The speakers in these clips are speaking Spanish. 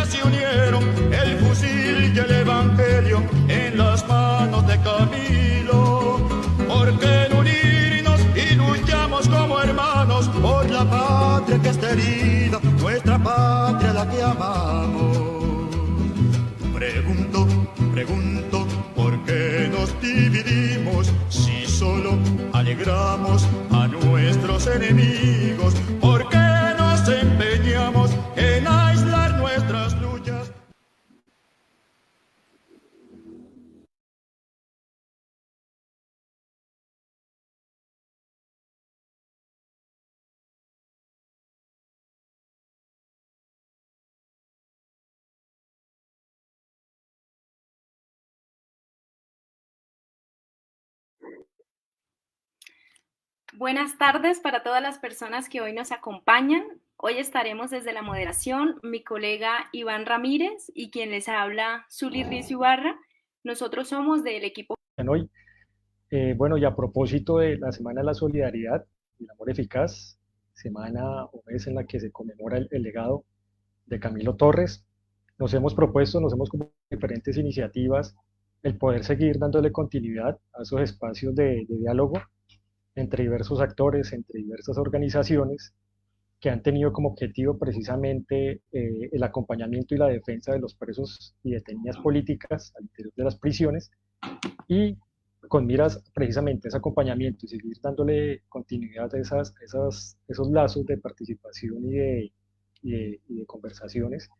vidas se unieron, el fusil y el evangelio en las manos de Camilo. ¿Por qué no unirnos y luchamos como hermanos por la patria que está herida, nuestra patria la que amamos? Pregunto, pregunto, ¿por qué nos dividimos si solo alegramos a nuestros enemigos? ¿Por qué nos empeñamos en aislar nuestras luchas? Buenas tardes para todas las personas que hoy nos acompañan. Hoy estaremos desde la moderación mi colega Iván Ramírez y quien les habla, Zuli Rizo Ibarra. Nosotros somos del equipo. Hoy, bueno, y a propósito de la Semana de la Solidaridad y el Amor Eficaz, semana o mes en la que se conmemora el legado de Camilo Torres, nos hemos propuesto, nos hemos como diferentes iniciativas, el poder seguir dándole continuidad a esos espacios de diálogo entre diversos actores, entre diversas organizaciones que han tenido como objetivo precisamente el acompañamiento y la defensa de los presos y detenidas políticas al interior de las prisiones y con miras precisamente a ese acompañamiento y seguir dándole continuidad a esos lazos de participación y de conversaciones,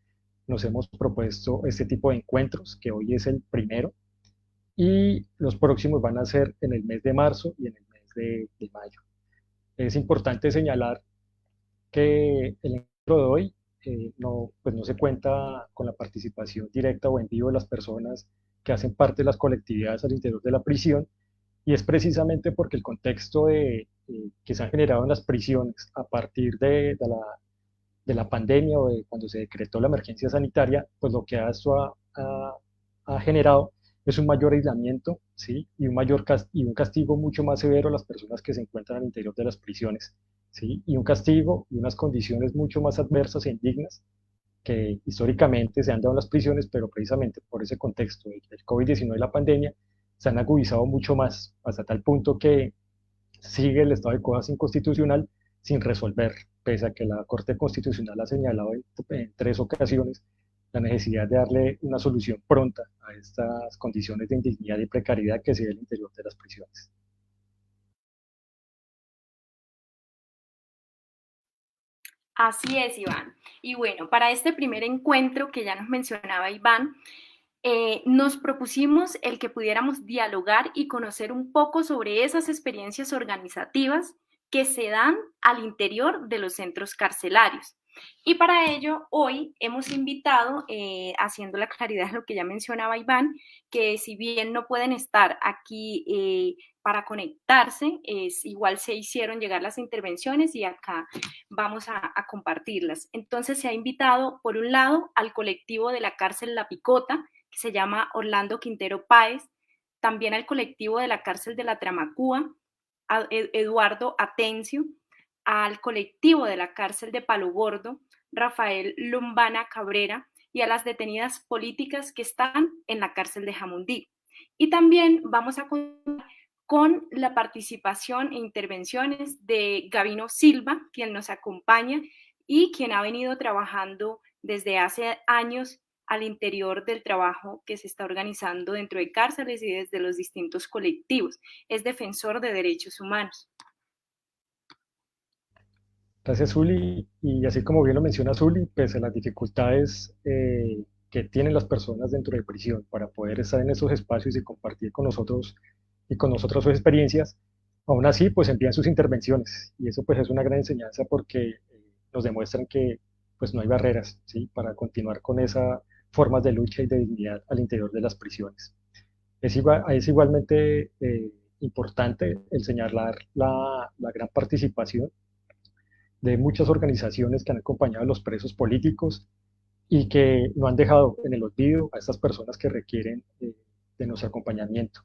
nos hemos propuesto este tipo de encuentros, que hoy es el primero, y los próximos van a ser en el mes de marzo y en el mes de mayo. Es importante señalar que el encuentro de hoy no, pues no se cuenta con la participación directa o en vivo de las personas que hacen parte de las colectividades al interior de la prisión, y es precisamente porque el contexto que se ha generado en las prisiones a partir de la pandemia o de cuando se decretó la emergencia sanitaria, pues lo que esto ha generado es un mayor aislamiento, ¿sí? Y un castigo mucho más severo a las personas que se encuentran al interior de las prisiones, ¿sí? Y un castigo y unas condiciones mucho más adversas e indignas que históricamente se han dado en las prisiones, pero precisamente por ese contexto del COVID-19 y la pandemia, se han agudizado mucho más, hasta tal punto que sigue el estado de cosas inconstitucional sin resolver, pese a que la Corte Constitucional ha señalado en 3 ocasiones la necesidad de darle una solución pronta a estas condiciones de indignidad y precariedad que se ve al interior de las prisiones. Así es, Iván. Y bueno, para este primer encuentro que ya nos mencionaba Iván, nos propusimos el que pudiéramos dialogar y conocer un poco sobre esas experiencias organizativas que se dan al interior de los centros carcelarios. Y para ello, hoy hemos invitado, haciendo la claridad de lo que ya mencionaba Iván, que si bien no pueden estar aquí para conectarse, igual se hicieron llegar las intervenciones y acá vamos a compartirlas. Entonces se ha invitado, por un lado, al colectivo de la cárcel La Picota, que se llama Orlando Quintero Páez, también al colectivo de la cárcel de la Tramacúa, a Eduardo Atencio, al colectivo de la cárcel de Palo Gordo, Rafael Lumbana Cabrera, y a las detenidas políticas que están en la cárcel de Jamundí. Y también vamos a contar con la participación e intervenciones de Gabino Silva, quien nos acompaña y quien ha venido trabajando desde hace años al interior del trabajo que se está organizando dentro de cárceles y desde los distintos colectivos. Es defensor de derechos humanos. Gracias, Zuli. Y así como bien lo menciona Zuli, pese a las dificultades que tienen las personas dentro de prisión para poder estar en esos espacios y compartir con nosotros y con nosotros sus experiencias, aún así pues envían sus intervenciones, y eso pues es una gran enseñanza porque nos demuestran que pues no hay barreras, ¿sí? Para continuar con esas formas de lucha y de dignidad al interior de las prisiones. Es igualmente importante el señalar la gran participación de muchas organizaciones que han acompañado a los presos políticos y que no han dejado en el olvido a estas personas que requieren de nuestro acompañamiento,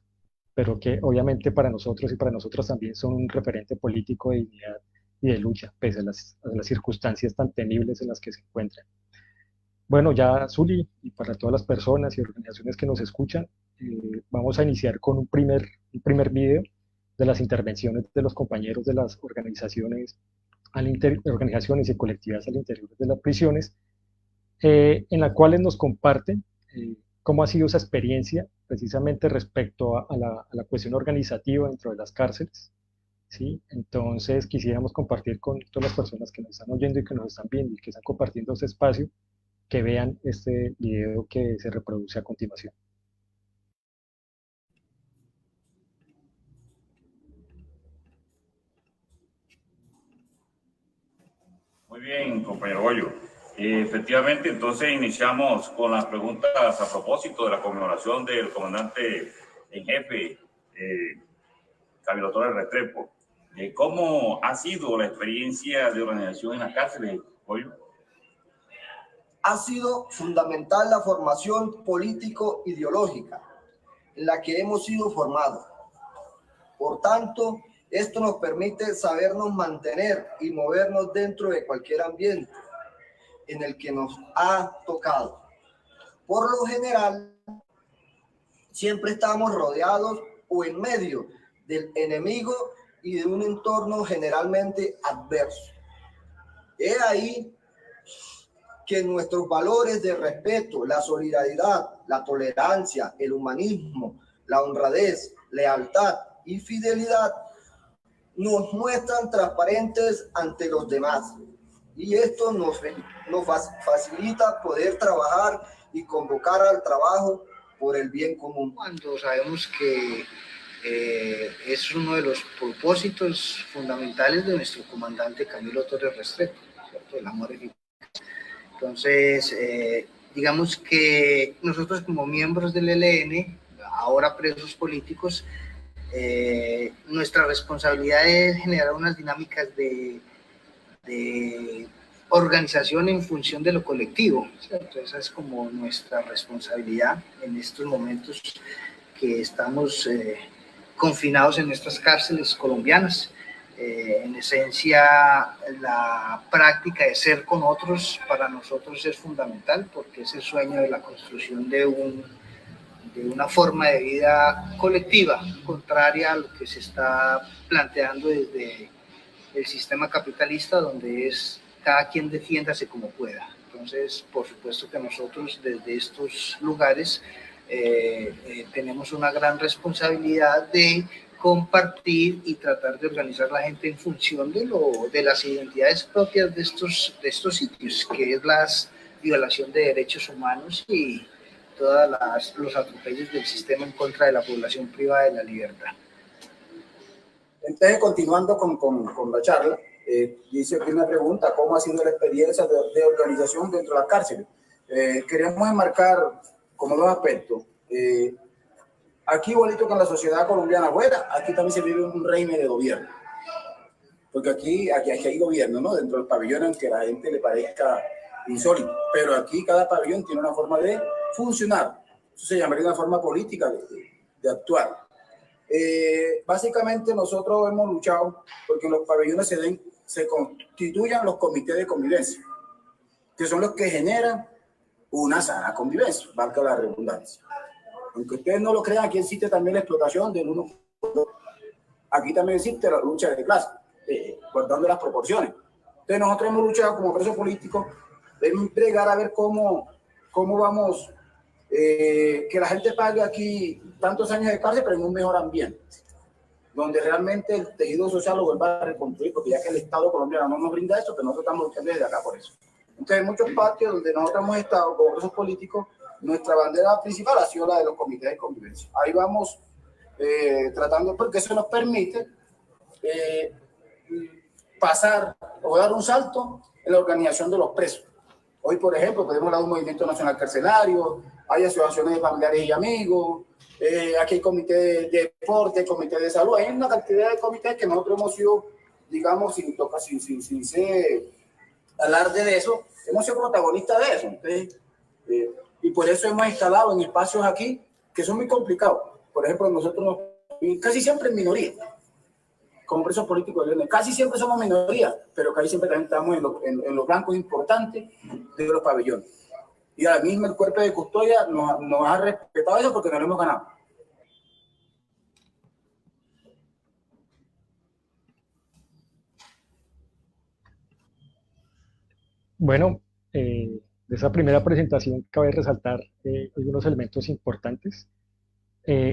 pero que obviamente para nosotros y para nosotros también son un referente político de dignidad y de lucha, pese a las circunstancias tan temibles en las que se encuentran. Bueno, ya Zuli, y para todas las personas y organizaciones que nos escuchan, vamos a iniciar con un primer video de las intervenciones de los compañeros de las organizaciones, organizaciones y colectividades al interior de las prisiones, en las cuales nos comparten cómo ha sido esa experiencia precisamente respecto a la cuestión organizativa dentro de las cárceles. ¿Sí? Entonces quisiéramos compartir con todas las personas que nos están oyendo y que nos están viendo y que están compartiendo este espacio, que vean este video que se reproduce a continuación. Muy bien, compañero Goyo. Efectivamente, entonces iniciamos con las preguntas a propósito de la conmemoración del comandante en jefe, Camilo Torres Restrepo. ¿Cómo ha sido la experiencia de organización en las cárceles, Goyo? Ha sido fundamental la formación político-ideológica en la que hemos sido formados. Por tanto, esto nos permite sabernos mantener y movernos dentro de cualquier ambiente en el que nos ha tocado. Por lo general, siempre estamos rodeados o en medio del enemigo y de un entorno generalmente adverso. He ahí que nuestros valores de respeto, la solidaridad, la tolerancia, el humanismo, la honradez, lealtad y fidelidad nos muestran transparentes ante los demás. Y esto nos facilita poder trabajar y convocar al trabajo por el bien común. Cuando sabemos que es uno de los propósitos fundamentales de nuestro comandante Camilo Torres Restrepo, ¿cierto? El amor eficaz. Entonces, digamos que nosotros como miembros del ELN, ahora presos políticos, nuestra responsabilidad es generar unas dinámicas de organización en función de lo colectivo, ¿cierto? Esa es como nuestra responsabilidad en estos momentos que estamos confinados en estas cárceles colombianas. En esencia, la práctica de ser con otros para nosotros es fundamental porque es el sueño de la construcción de una forma de vida colectiva, contraria a lo que se está planteando desde el sistema capitalista, donde es cada quien defiéndase como pueda. Entonces, por supuesto que nosotros desde estos lugares tenemos una gran responsabilidad de compartir y tratar de organizar la gente en función de las identidades propias de estos sitios, que es la violación de derechos humanos y todos los atropellos del sistema en contra de la población privada de la libertad. Entonces, continuando con la charla, dice aquí una pregunta: ¿cómo ha sido la experiencia de organización dentro de las cárceles? Queremos enmarcar como dos aspectos. Aquí, igualito que en la sociedad colombiana afuera, aquí también se vive un régimen de gobierno. Porque aquí hay gobierno, ¿no? Dentro del pabellón, aunque a la gente le parezca insólito. Pero aquí cada pabellón tiene una forma de funcionar. Eso se llamaría una forma política de actuar. Básicamente nosotros hemos luchado porque en los pabellones se constituyan los comités de convivencia, que son los que generan una sana convivencia, valga la redundancia. Aunque ustedes no lo crean, aquí existe también la explotación del uno. Aquí también existe la lucha de clase, guardando las proporciones. Entonces nosotros hemos luchado como presos políticos de entregar a ver cómo vamos, que la gente pague aquí tantos años de cárcel, pero en un mejor ambiente, donde realmente el tejido social lo vuelva a reconstruir, porque ya que el Estado colombiano no nos brinda eso, pero nosotros estamos luchando desde acá por eso. Entonces, en muchos patios donde nosotros hemos estado como presos políticos, nuestra bandera principal ha sido la de los comités de convivencia. Ahí vamos tratando, porque eso nos permite pasar o dar un salto en la organización de los presos. Hoy, por ejemplo, podemos hablar de un movimiento nacional carcelario, hay asociaciones de familiares y amigos, aquí hay comité de deporte, comité de salud, hay una cantidad de comités que nosotros hemos sido, digamos, sin ser alarde de eso, hemos sido protagonistas de eso. Entonces, y por eso hemos instalado en espacios aquí que son muy complicados. Por ejemplo, nosotros casi siempre en minoría, como presos políticos de León, casi siempre somos minoría, pero casi siempre también estamos en los blancos importantes de los pabellones. Y ahora mismo el cuerpo de custodia nos ha respetado eso porque no lo hemos ganado. Bueno, de esa primera presentación cabe resaltar algunos elementos importantes.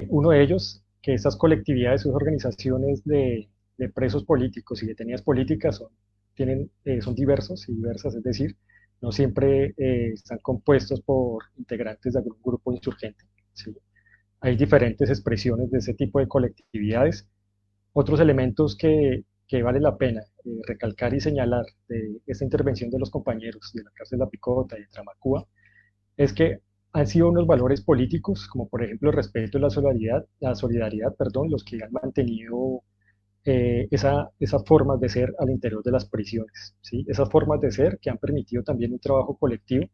Uno de ellos, que estas colectividades, sus organizaciones de presos políticos y detenidas políticas son diversos y diversas, es decir, no siempre están compuestos por integrantes de algún grupo insurgente, ¿sí? Hay diferentes expresiones de ese tipo de colectividades. Otros elementos que vale la pena recalcar y señalar de esta intervención de los compañeros de la cárcel La Picota y de Tramacúa es que han sido unos valores políticos, como por ejemplo el respeto y la solidaridad, perdón, los que han mantenido esas formas de ser al interior de las prisiones, ¿sí? Esas formas de ser que han permitido también un trabajo colectivo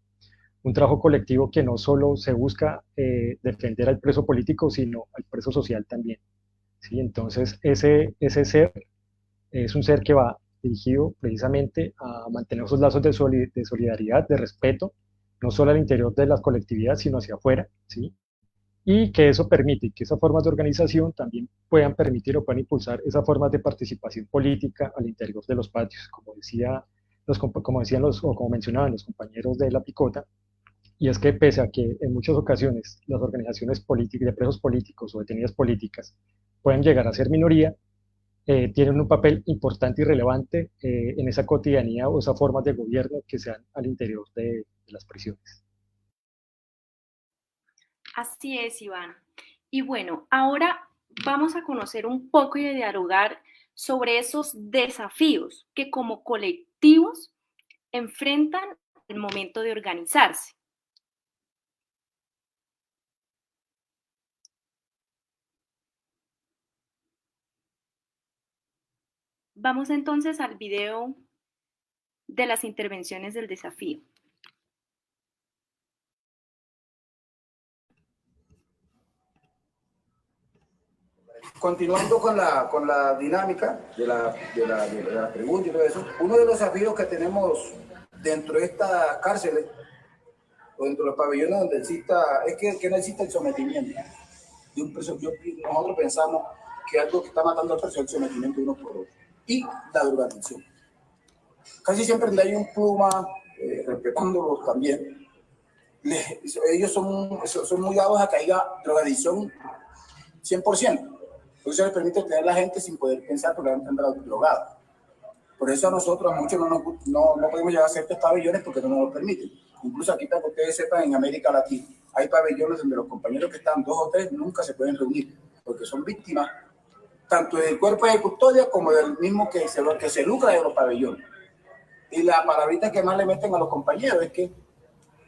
que no solo se busca defender al preso político, sino al preso social también, ¿sí? Entonces, ese ser es un ser que va dirigido precisamente a mantener esos lazos de solidaridad, de respeto, no solo al interior de las colectividades, sino hacia afuera, ¿sí? Y que eso permite que esas formas de organización también puedan permitir o puedan impulsar esas formas de participación política al interior de los patios, como decían o como mencionaban los compañeros de La Picota, y es que pese a que en muchas ocasiones las organizaciones políticas, de presos políticos o detenidas políticas pueden llegar a ser minoría, tienen un papel importante y relevante en esa cotidianidad o esas formas de gobierno que se dan al interior de las prisiones. Así es, Iván. Y bueno, ahora vamos a conocer un poco y a dialogar sobre esos desafíos que como colectivos enfrentan al momento de organizarse. Vamos entonces al video de las intervenciones del desafío. Continuando con la dinámica de la pregunta y todo eso, uno de los desafíos que tenemos dentro de estas cárceles o dentro de los pabellones donde exista, es que no exista el sometimiento de un preso. Nosotros pensamos que algo que está matando al preso es el sometimiento de unos por otros y la drogadicción. Casi siempre donde hay un pluma, respetándolos también, ellos son muy dados a que haya drogadicción 100%. Eso les permite tener a la gente sin poder pensar porque van a andar drogados. Por eso a nosotros, a muchos no podemos llegar a ciertos pabellones porque no nos lo permiten. Incluso aquí, para que ustedes sepan, en América Latina hay pabellones donde los compañeros que están 2 o 3 nunca se pueden reunir porque son víctimas tanto del cuerpo de custodia como del mismo que se lucra de los pabellones. Y la palabrita que más le meten a los compañeros es que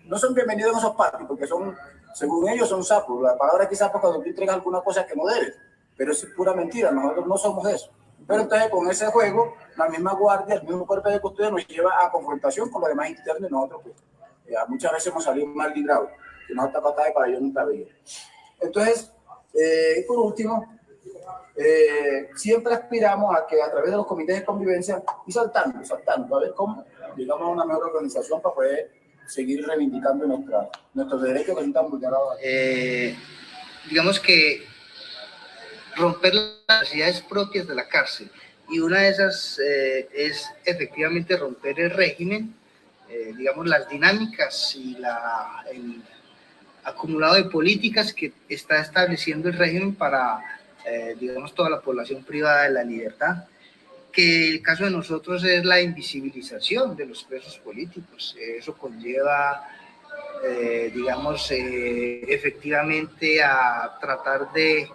no son bienvenidos en esos patios porque según ellos, son sapos. La palabra es que sapo cuando tú entregas alguna cosa que no debes, pero es pura mentira, nosotros no somos eso. Pero entonces con ese juego, la misma guardia, el mismo cuerpo de custodia nos lleva a confrontación con los demás internos y nosotros pues, muchas veces hemos salido mal librados, que nos está pasando de pabellón en pabellón. Entonces, por último, siempre aspiramos a que a través de los comités de convivencia y saltando, a ver cómo llegamos a una mejor organización para poder seguir reivindicando nuestros derechos que están vulnerados. Digamos que romper las necesidades propias de la cárcel, y una de esas es efectivamente romper el régimen, digamos las dinámicas y el acumulado de políticas que está estableciendo el régimen para, digamos, toda la población privada de la libertad, que el caso de nosotros es la invisibilización de los presos políticos. Eso conlleva, digamos, efectivamente a tratar de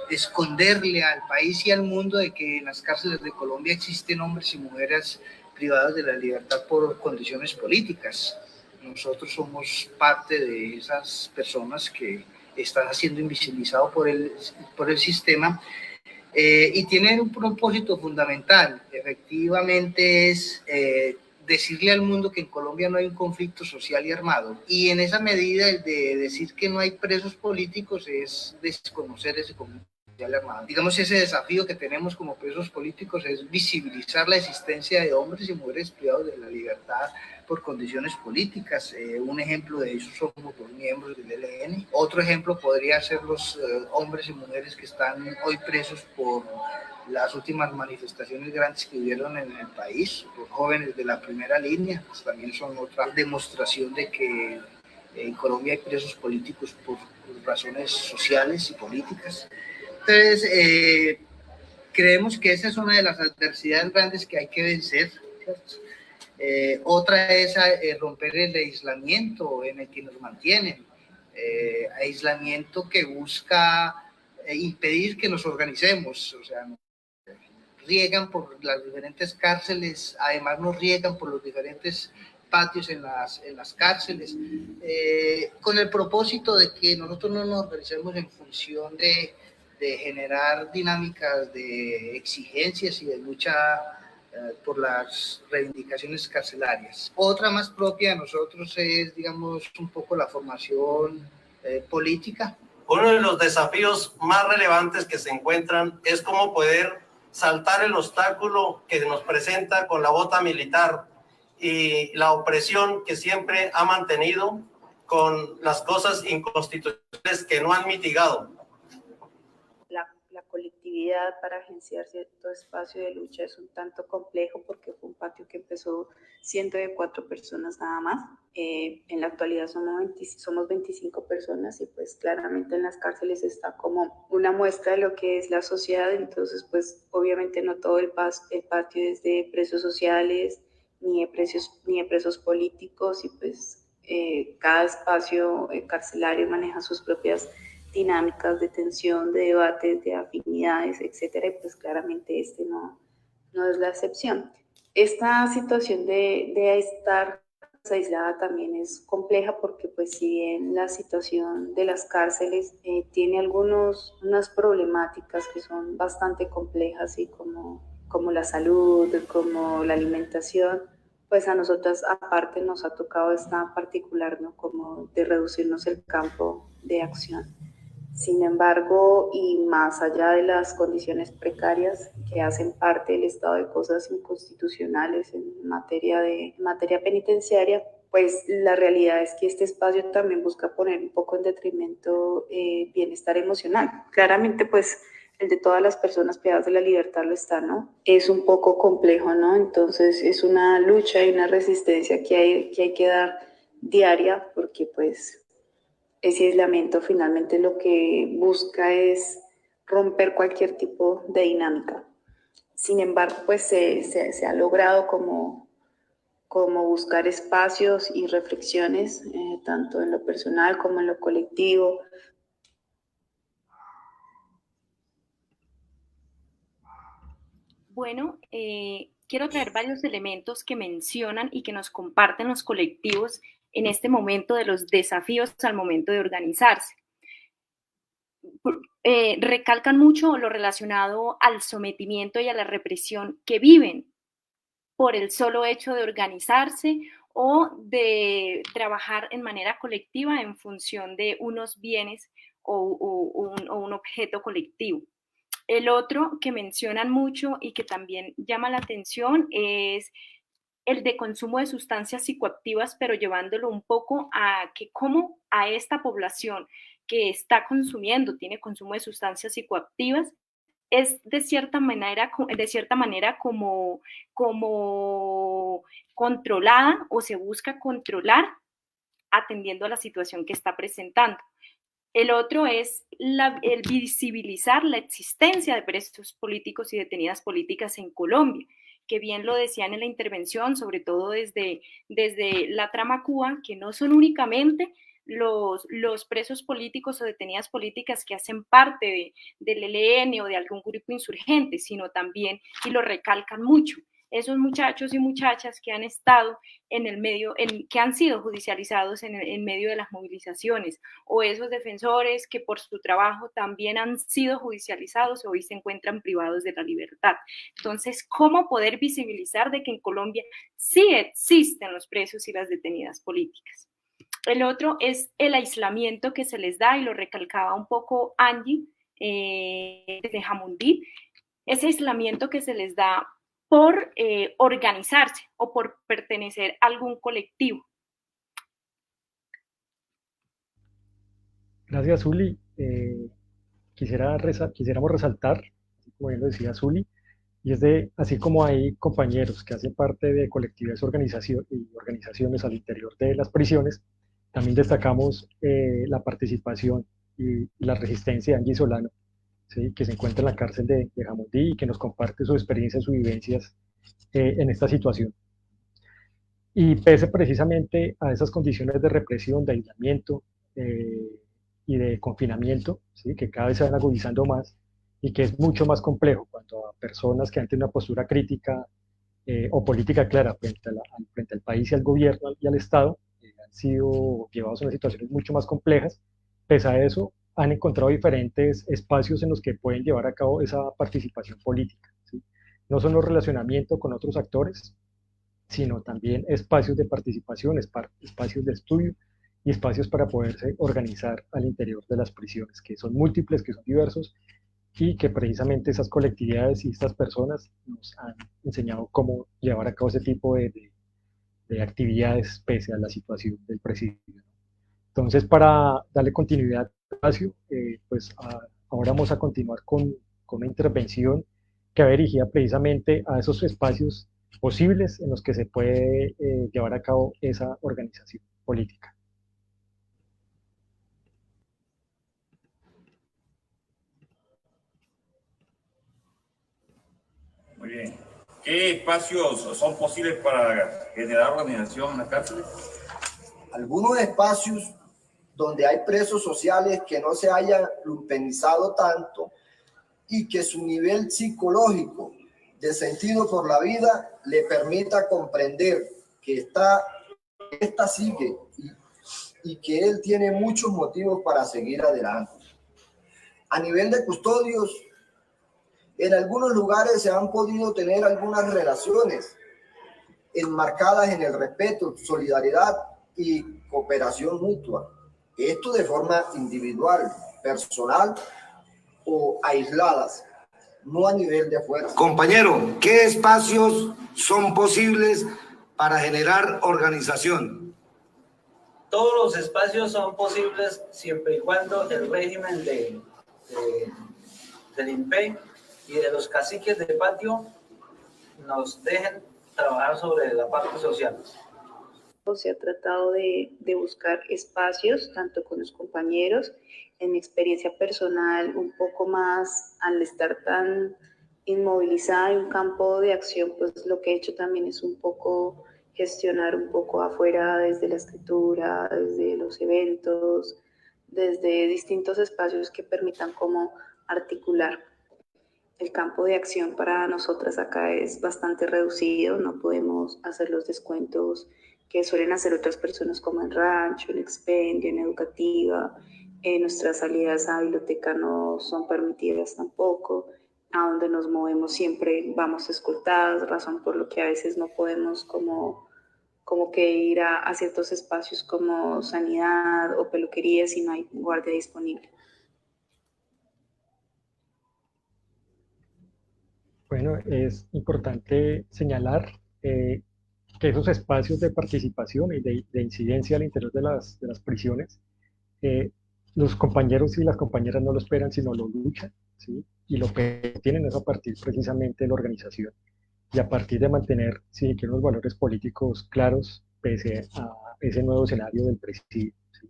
esconderle al país y al mundo de que en las cárceles de Colombia existen hombres y mujeres privados de la libertad por condiciones políticas. Nosotros somos parte de esas personas que están siendo invisibilizados por el sistema, y tienen un propósito fundamental. Efectivamente es decirle al mundo que en Colombia no hay un conflicto social y armado, y en esa medida el de decir que no hay presos políticos es desconocer ese conflicto. social armado. Digamos, ese desafío que tenemos como presos políticos es visibilizar la existencia de hombres y mujeres privados de la libertad por condiciones políticas. Un ejemplo de eso somos los miembros del ELN. Otro ejemplo podría ser los hombres y mujeres que están hoy presos por las últimas manifestaciones grandes que hubieron en el país. Los jóvenes de la primera línea, pues también son otra demostración de que en Colombia hay presos políticos por razones sociales y políticas. Entonces, creemos que esa es una de las adversidades grandes que hay que vencer, ¿cierto? Otra es romper el aislamiento en el que nos mantienen, aislamiento que busca impedir que nos organicemos, o sea, riegan por las diferentes cárceles, además nos riegan por los diferentes patios en las cárceles, con el propósito de que nosotros no nos organicemos en función de generar dinámicas de exigencias y de lucha por las reivindicaciones carcelarias. Otra más propia de nosotros es, digamos, un poco la formación política. Uno de los desafíos más relevantes que se encuentran es cómo poder saltar el obstáculo que nos presenta con la bota militar y la opresión que siempre ha mantenido con las cosas inconstitucionales que no han mitigado. La colectividad para agenciar cierto espacio de lucha es un tanto complejo porque fue un patio que empezó siendo de 4 personas nada más. En la actualidad somos 25 personas y pues claramente en las cárceles está como una muestra de lo que es la sociedad, entonces pues obviamente no todo el patio es de presos sociales ni de presos políticos y pues cada espacio carcelario maneja sus propias dinámicas de tensión, de debates, de afinidades, etcétera, y pues claramente este no es la excepción. Esta situación de estar aislada también es compleja porque pues si bien la situación de las cárceles tiene unas problemáticas que son bastante complejas y como la salud, como la alimentación, pues a nosotras aparte nos ha tocado esta particular, ¿no? Como de reducirnos el campo de acción. Sin embargo, y más allá de las condiciones precarias que hacen parte del estado de cosas inconstitucionales en materia penitenciaria, pues la realidad es que este espacio también busca poner un poco en detrimento bienestar emocional. Claramente, pues el de todas las personas privadas de la libertad lo está, ¿no? Es un poco complejo, ¿no? Entonces es una lucha y una resistencia que hay que dar diaria porque pues ese aislamiento finalmente lo que busca es romper cualquier tipo de dinámica. Sin embargo, pues se ha logrado como buscar espacios y reflexiones, tanto en lo personal como en lo colectivo. Bueno, quiero traer varios elementos que mencionan y que nos comparten los colectivos en este momento de los desafíos al momento de organizarse. Recalcan mucho lo relacionado al sometimiento y a la represión que viven por el solo hecho de organizarse o de trabajar en manera colectiva en función de unos bienes o un objeto colectivo. El otro que mencionan mucho y que también llama la atención es el de consumo de sustancias psicoactivas, pero llevándolo un poco a que como a esta población que está consumiendo, tiene consumo de sustancias psicoactivas, es de cierta manera como controlada o se busca controlar atendiendo a la situación que está presentando. El otro es el visibilizar la existencia de presos políticos y detenidas políticas en Colombia, que bien lo decían en la intervención, sobre todo desde la trama Cuba, que no son únicamente los presos políticos o detenidas políticas que hacen parte del ELN o de algún grupo insurgente, sino también, y lo recalcan mucho, esos muchachos y muchachas que han estado en el medio, que han sido judicializados en medio de las movilizaciones, o esos defensores que por su trabajo también han sido judicializados y hoy se encuentran privados de la libertad. Entonces, ¿cómo poder visibilizar de que en Colombia sí existen los presos y las detenidas políticas? El otro es el aislamiento que se les da, y lo recalcaba un poco Angie, desde Jamundí, ese aislamiento que se les da por organizarse o por pertenecer a algún colectivo. Gracias, Zuli. Quisiéramos resaltar, como bien lo decía Zuli, y es de, así como hay compañeros que hacen parte de colectividades y organizaciones al interior de las prisiones, también destacamos la participación y la resistencia de Angie Solano, ¿sí? Que se encuentra en la cárcel de Jamundí y que nos comparte su experiencia, sus vivencias en esta situación. Y pese precisamente a esas condiciones de represión, de aislamiento y de confinamiento, ¿sí? Que cada vez se van agudizando más y que es mucho más complejo cuando a personas que han tenido una postura crítica o política clara frente al país y al gobierno y al Estado han sido llevados a unas situaciones mucho más complejas. Pese a eso, han encontrado diferentes espacios en los que pueden llevar a cabo esa participación política, ¿sí? No solo relacionamiento con otros actores, sino también espacios de participación, espacios de estudio y espacios para poderse organizar al interior de las prisiones, que son múltiples, que son diversos, y que precisamente esas colectividades y estas personas nos han enseñado cómo llevar a cabo ese tipo de actividades pese a la situación del presidio. Entonces, para darle continuidad al espacio, ahora vamos a continuar con una intervención que va dirigida precisamente a esos espacios posibles en los que se puede llevar a cabo esa organización política. Muy bien. ¿Qué espacios son posibles para generar organización en las cárceles? Algunos espacios donde hay presos sociales que no se hayan lumpenizado tanto y que su nivel psicológico de sentido por la vida le permita comprender que esta sigue y que él tiene muchos motivos para seguir adelante. A nivel de custodios, en algunos lugares se han podido tener algunas relaciones enmarcadas en el respeto, solidaridad y cooperación mutua. Esto de forma individual, personal o aisladas, no a nivel de fuerza. Compañero, ¿qué espacios son posibles para generar organización? Todos los espacios son posibles siempre y cuando el régimen del INPE y de los caciques de patio nos dejen trabajar sobre la parte social. Se ha tratado de buscar espacios, tanto con los compañeros, en mi experiencia personal, un poco más al estar tan inmovilizada en un campo de acción, pues lo que he hecho también es un poco gestionar un poco afuera, desde la escritura, desde los eventos, desde distintos espacios que permitan como articular. El campo de acción para nosotras acá es bastante reducido, no podemos hacer los descuentos que suelen hacer otras personas como en Rancho, en Expendio, en Educativa. Nuestras salidas a biblioteca no son permitidas tampoco. A donde nos movemos siempre vamos escoltadas, razón por lo que a veces no podemos como que ir a ciertos espacios como sanidad o peluquería si no hay guardia disponible. Bueno, es importante señalar que esos espacios de participación y de incidencia al interior de las prisiones, los compañeros y las compañeras no lo esperan, sino lo luchan, ¿sí? Y lo que tienen es a partir precisamente de la organización y a partir de mantener, sí, que unos valores políticos claros pese a ese nuevo escenario del presidio, ¿sí?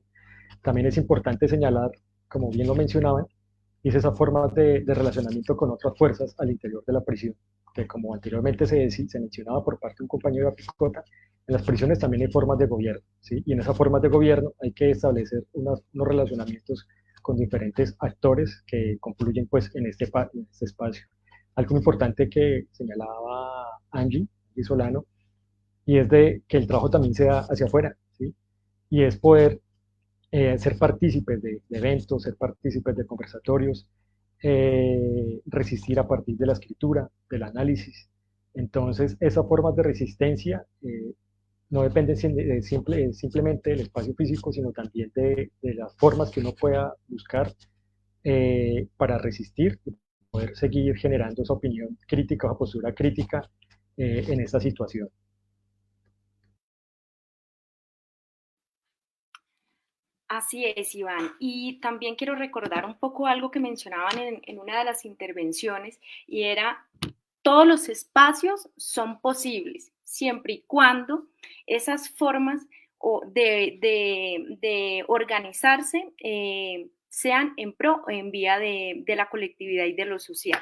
También es importante señalar, como bien lo mencionaban, es esa forma de relacionamiento con otras fuerzas al interior de la prisión, que como anteriormente se mencionaba por parte de un compañero de Picota, en las prisiones también hay formas de gobierno, ¿sí? Y en esas formas de gobierno hay que establecer unos relacionamientos con diferentes actores que confluyen pues en este espacio. Algo importante que señalaba Angie Solano, y es de que el trabajo también sea hacia afuera, ¿sí? Y es poder ser partícipes de eventos, ser partícipes de conversatorios, resistir a partir de la escritura, del análisis. Entonces, esas formas de resistencia no dependen simplemente del espacio físico, sino también de las formas que uno pueda buscar para resistir y poder seguir generando esa opinión crítica, esa postura crítica en esta situación. Así es, Iván. Y también quiero recordar un poco algo que mencionaban en una de las intervenciones, y era: todos los espacios son posibles, siempre y cuando esas formas de organizarse sean en pro o en vía de la colectividad y de lo social.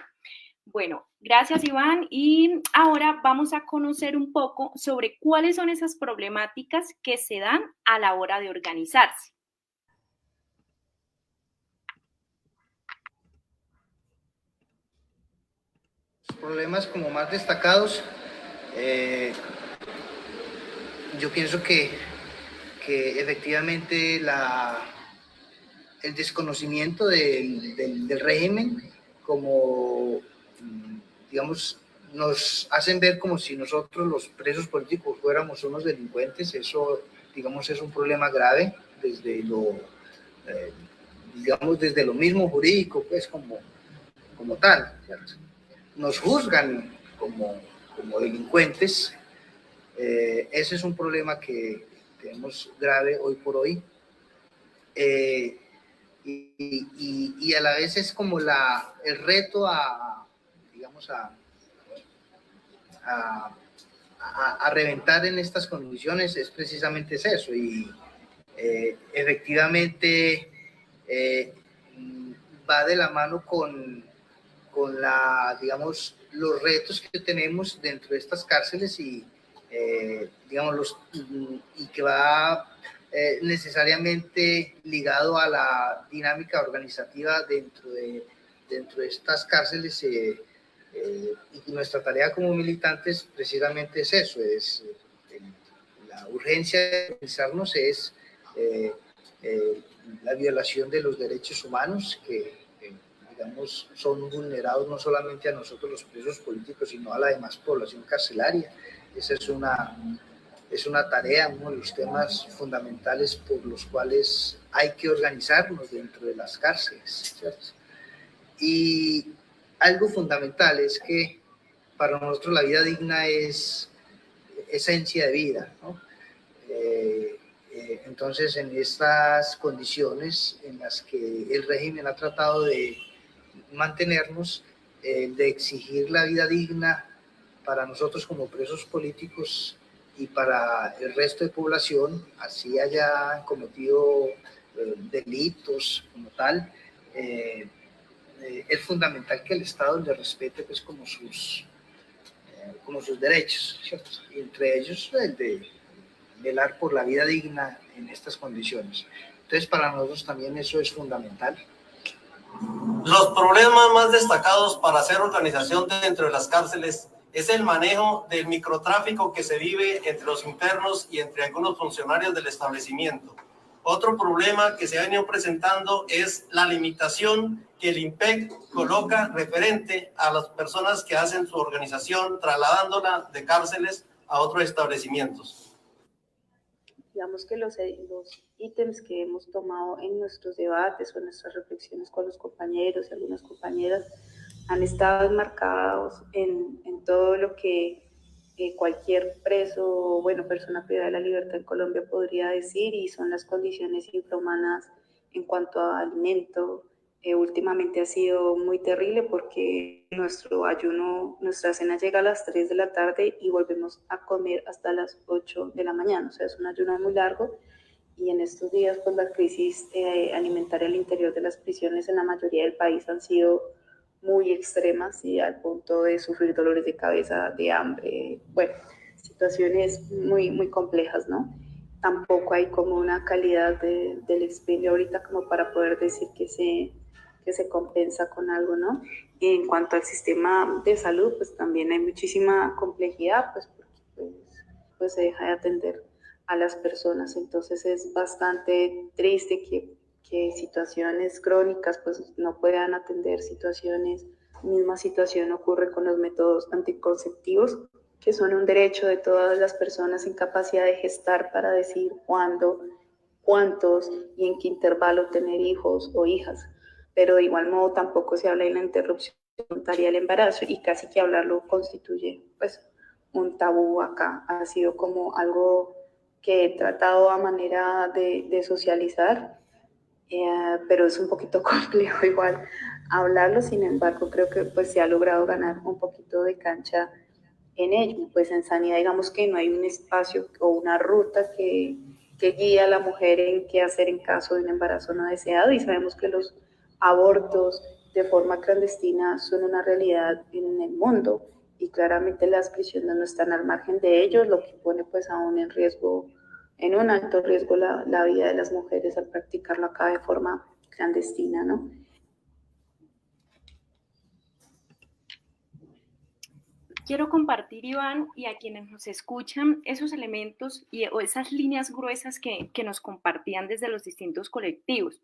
Bueno, gracias, Iván, y ahora vamos a conocer un poco sobre cuáles son esas problemáticas que se dan a la hora de organizarse. Problemas como más destacados, yo pienso que efectivamente el desconocimiento del régimen, como digamos, nos hacen ver como si nosotros los presos políticos fuéramos unos delincuentes. Eso, digamos, es un problema grave desde desde lo mismo jurídico, pues como tal, ¿cierto? Nos juzgan como delincuentes. Ese es un problema que tenemos grave hoy por hoy. Y a la vez es como el reto a reventar en estas condiciones es precisamente eso. Y efectivamente va de la mano con digamos, los retos que tenemos dentro de estas cárceles y que va necesariamente ligado a la dinámica organizativa dentro de estas cárceles, y nuestra tarea como militantes precisamente es eso, la urgencia de organizarnos es la violación de los derechos humanos que digamos, son vulnerados no solamente a nosotros los presos políticos, sino a la demás población carcelaria. Esa es una tarea, uno de los temas fundamentales por los cuales hay que organizarnos dentro de las cárceles, ¿cierto? Y algo fundamental es que para nosotros la vida digna es esencia de vida, ¿no? Entonces, en estas condiciones en las que el régimen ha tratado de mantenernos, de exigir la vida digna para nosotros como presos políticos y para el resto de población, así haya cometido delitos como tal, es fundamental que el Estado le respete pues como sus derechos, ¿cierto? Y entre ellos el de velar por la vida digna en estas condiciones. Entonces, para nosotros también eso es fundamental. Los problemas más destacados para hacer organización dentro de las cárceles es el manejo del microtráfico que se vive entre los internos y entre algunos funcionarios del establecimiento. Otro problema que se ha venido presentando es la limitación que el IMPEC coloca referente a las personas que hacen su organización, trasladándola de cárceles a otros establecimientos. Digamos que los ítems que hemos tomado en nuestros debates o en nuestras reflexiones con los compañeros y algunas compañeras han estado enmarcados en todo lo que cualquier preso, persona privada de la libertad en Colombia podría decir, y son las condiciones infrahumanas en cuanto a alimento. Últimamente ha sido muy terrible porque nuestro ayuno, nuestra cena llega a las 3 de la tarde y volvemos a comer hasta las 8 de la mañana. O sea, es un ayuno muy largo, y en estos días pues la crisis alimentaria al interior de las prisiones en la mayoría del país han sido muy extremas, y al punto de sufrir dolores de cabeza, de hambre, situaciones muy, muy complejas, ¿no? Tampoco hay como una calidad del expendio ahorita como para poder decir que se compensa con algo, ¿no? Y en cuanto al sistema de salud, pues también hay muchísima complejidad, pues porque pues se deja de atender a las personas. Entonces es bastante triste que situaciones crónicas pues no puedan atender situaciones. Misma situación ocurre con los métodos anticonceptivos, que son un derecho de todas las personas en capacidad de gestar para decir cuándo, cuántos y en qué intervalo tener hijos o hijas. pero de igual modo tampoco se habla de la interrupción voluntaria del embarazo y casi que hablarlo constituye pues un tabú acá. Ha sido como algo que he tratado a manera de socializar, pero es un poquito complejo igual hablarlo. Sin embargo, creo que pues se ha logrado ganar un poquito de cancha en ello. Pues en sanidad digamos que no hay un espacio o una ruta que guía a la mujer en qué hacer en caso de un embarazo no deseado, y sabemos que los abortos de forma clandestina son una realidad en el mundo y claramente las prisiones no están al margen de ellos, lo que pone pues aún en riesgo, en un alto riesgo la vida de las mujeres al practicarlo acá de forma clandestina, ¿no? Quiero compartir, Iván, y a quienes nos escuchan, esos elementos o esas líneas gruesas que nos compartían desde los distintos colectivos.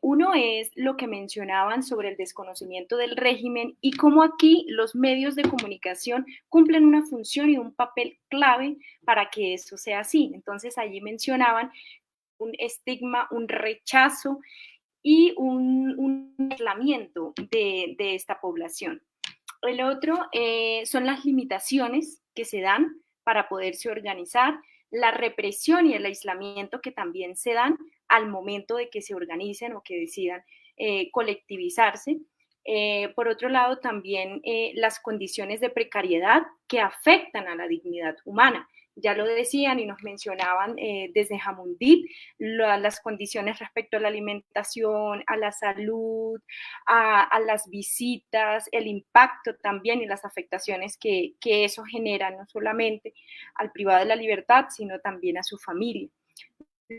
Uno es lo que mencionaban sobre el desconocimiento del régimen y cómo aquí los medios de comunicación cumplen una función y un papel clave para que eso sea así. Entonces allí mencionaban un estigma, un rechazo y un aislamiento de esta población. El otro son las limitaciones que se dan para poderse organizar, la represión y el aislamiento que también se dan al momento de que se organicen o que decidan colectivizarse. Por otro lado, también las condiciones de precariedad que afectan a la dignidad humana. Ya lo decían y nos mencionaban desde Jamundí, las condiciones respecto a la alimentación, a la salud, a las visitas, el impacto también y las afectaciones que eso genera, no solamente al privado de la libertad, sino también a su familia.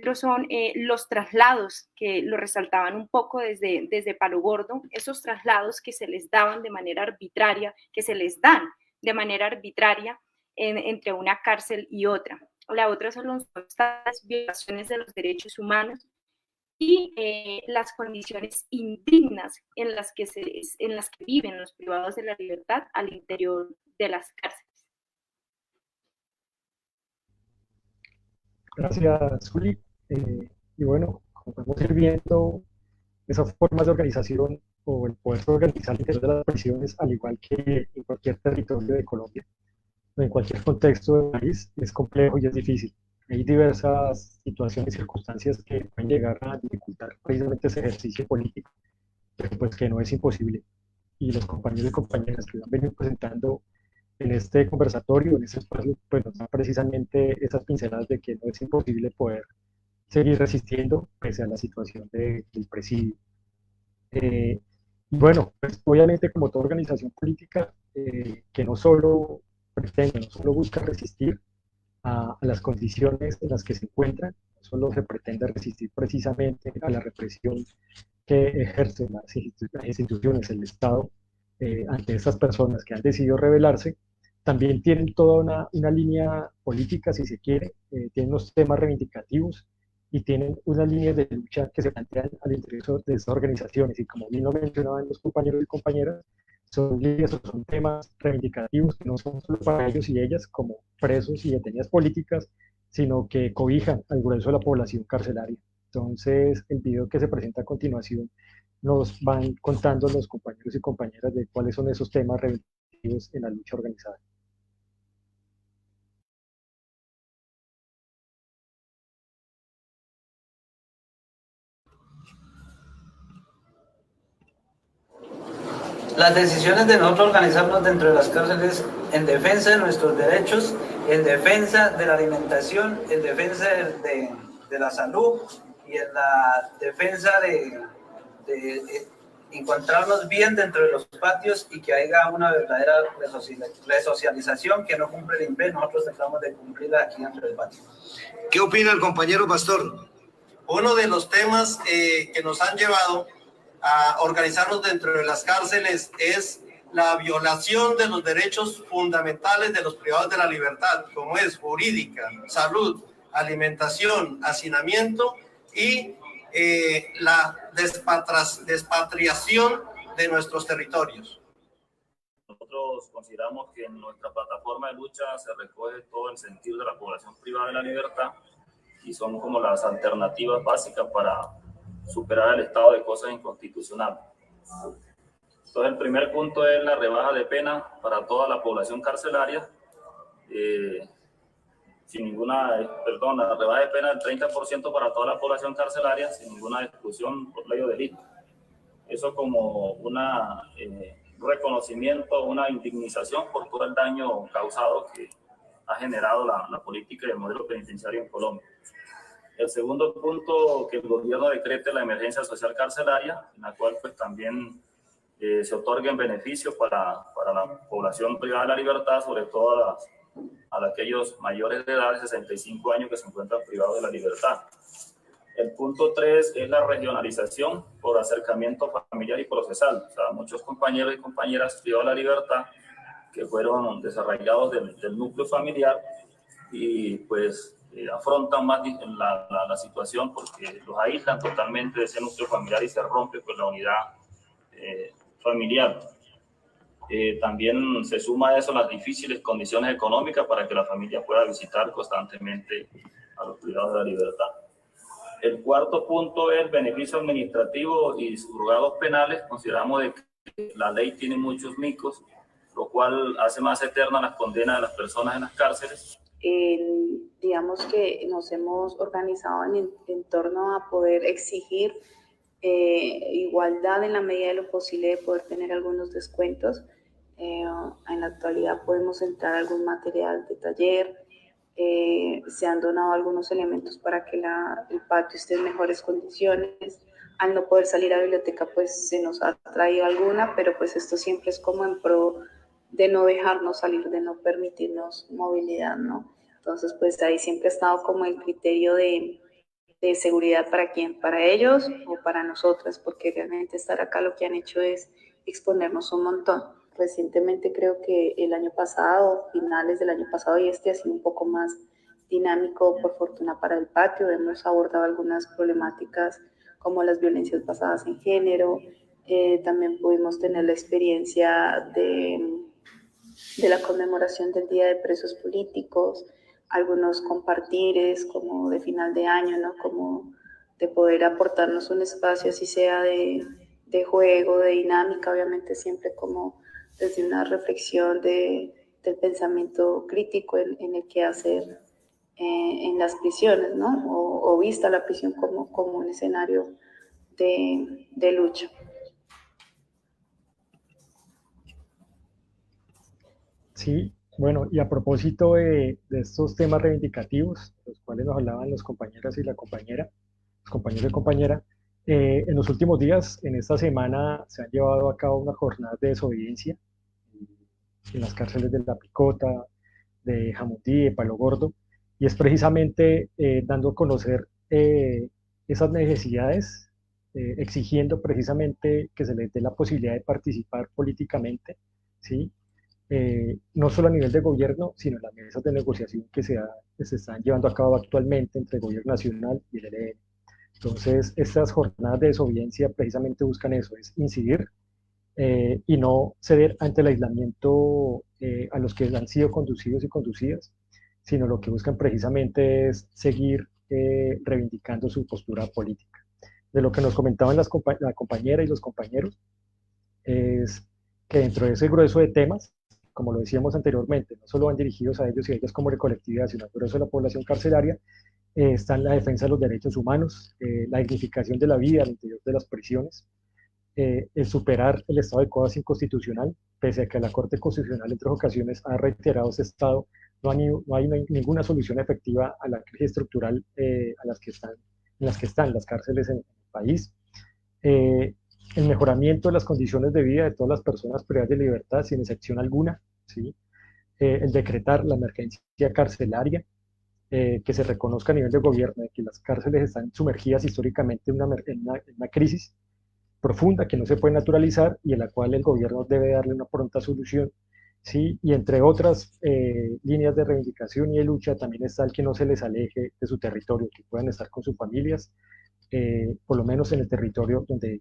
Otros son los traslados, que lo resaltaban un poco desde Palo Gordo, esos traslados que se les daban de manera arbitraria, que se les dan de manera arbitraria entre una cárcel y otra. La otra son las constantes violaciones de los derechos humanos y las condiciones indignas en las que viven los privados de la libertad al interior de las cárceles. Gracias, Juli. Y bueno, como podemos ir viendo, esas formas de organización o el poder organizar el interior de las prisiones, al igual que en cualquier territorio de Colombia, en cualquier contexto del país, es complejo y es difícil. Hay diversas situaciones y circunstancias que pueden llegar a dificultar precisamente ese ejercicio político, pero pues que no es imposible. Y los compañeros y compañeras que han venido presentando en este conversatorio, en este espacio, pues nos dan precisamente esas pinceladas de que no es imposible poder seguir resistiendo pese a la situación del presidio. Y bueno, pues obviamente como toda organización política, que no solo pretende, no solo busca resistir a las condiciones en las que se encuentran, no solo se pretende resistir precisamente a la represión que ejercen las instituciones, el Estado, ante esas personas que han decidido rebelarse, también tienen toda una línea política, si se quiere, tienen unos temas reivindicativos y tienen unas líneas de lucha que se plantean al interior de estas organizaciones. Y como bien lo mencionaban los compañeros y compañeras, son líneas o son temas reivindicativos que no son solo para ellos y ellas como presos y detenidas políticas, sino que cobijan al grueso de la población carcelaria. Entonces, el video que se presenta a continuación nos van contando los compañeros y compañeras de cuáles son esos temas reivindicativos en la lucha organizada. Las decisiones de nosotros organizarnos dentro de las cárceles en defensa de nuestros derechos, en defensa de la alimentación, en defensa de la salud y en la defensa de encontrarnos bien dentro de los patios y que haya una verdadera resocialización que no cumple el INVE, nosotros tratamos de cumplirla aquí dentro del patio. ¿Qué opina el compañero Pastor? Uno de los temas que nos han llevado a organizarnos dentro de las cárceles es la violación de los derechos fundamentales de los privados de la libertad, como es jurídica, salud, alimentación, hacinamiento y la despatriación de nuestros territorios. Nosotros consideramos que en nuestra plataforma de lucha se recoge todo el sentido de la población privada de la libertad y son como las alternativas básicas para superar el estado de cosas inconstitucional. Entonces, el primer punto es la rebaja de pena para toda la población carcelaria, la rebaja de pena del 30% para toda la población carcelaria, sin ninguna exclusión por ley o delito. Eso como un reconocimiento, una indemnización por todo el daño causado que ha generado la política y el modelo penitenciario en Colombia. El segundo punto, que el gobierno decrete la emergencia social carcelaria, en la cual pues también se otorguen beneficios para la población privada de la libertad, sobre todo a aquellos mayores de edad de 65 años que se encuentran privados de la libertad. El punto 3 es la regionalización por acercamiento familiar y procesal. O sea, muchos compañeros y compañeras privados de la libertad que fueron desarraigados del núcleo familiar y pues afrontan más la situación porque los aíslan totalmente de ese núcleo familiar y se rompe pues, la unidad familiar. También se suma a eso las difíciles condiciones económicas para que la familia pueda visitar constantemente a los privados de la libertad. El cuarto punto es el beneficio administrativo y juzgados penales. Consideramos de que la ley tiene muchos micos, lo cual hace más eternas las condenas de las personas en las cárceles. Digamos que nos hemos organizado en torno a poder exigir igualdad en la medida de lo posible, de poder tener algunos descuentos. En la actualidad podemos entrar algún material de taller, se han donado algunos elementos para que el patio esté en mejores condiciones. Al no poder salir a biblioteca, pues se nos ha traído alguna, pero pues esto siempre es como en pro de no dejarnos salir, de no permitirnos movilidad, ¿no? Entonces, pues ahí siempre ha estado como el criterio de seguridad para quién, para ellos o para nosotras, porque realmente estar acá lo que han hecho es exponernos un montón. Recientemente creo que el año pasado, finales del año pasado y ha sido un poco más dinámico, por fortuna para el patio. Hemos abordado algunas problemáticas como las violencias basadas en género. También pudimos tener la experiencia de la conmemoración del Día de Presos Políticos, algunos compartires como de final de año, ¿no? Como de poder aportarnos un espacio, así sea de juego, de dinámica, obviamente siempre como desde una reflexión del pensamiento crítico en el que hacer en las prisiones, ¿no? O vista la prisión como un escenario de lucha. Sí, bueno, y a propósito de estos temas reivindicativos, los cuales nos hablaban los compañeros y la compañera, los compañeros y compañera, en los últimos días, en esta semana, se han llevado a cabo unas jornadas de desobediencia en las cárceles de La Picota, de Jamundí, de Palo Gordo, y es precisamente dando a conocer esas necesidades, exigiendo precisamente que se les dé la posibilidad de participar políticamente, ¿sí? No solo a nivel de gobierno, sino en las mesas de negociación que se están llevando a cabo actualmente entre el gobierno nacional y el ELN. Entonces, estas jornadas de desobediencia precisamente buscan eso, es incidir y no ceder ante el aislamiento a los que han sido conducidos y conducidas, sino lo que buscan precisamente es seguir reivindicando su postura política. De lo que nos comentaban la compañera y los compañeros, es que dentro de ese grueso de temas, como lo decíamos anteriormente, no solo van dirigidos a ellos y a ellas como de colectividad, sino al grueso de la población carcelaria, están la defensa de los derechos humanos, la dignificación de la vida al interior de las prisiones, el superar el estado de cosas inconstitucional, pese a que la Corte Constitucional en 3 ocasiones ha reiterado ese estado, no hay ninguna solución efectiva a la crisis estructural en las que están las cárceles en el país. El mejoramiento de las condiciones de vida de todas las personas privadas de libertad, sin excepción alguna, ¿sí? El decretar la emergencia carcelaria, que se reconozca a nivel de gobierno de que las cárceles están sumergidas históricamente en una crisis profunda que no se puede naturalizar y en la cual el gobierno debe darle una pronta solución, ¿sí? Y entre otras líneas de reivindicación y de lucha también está el que no se les aleje de su territorio, que puedan estar con sus familias, por lo menos en el territorio donde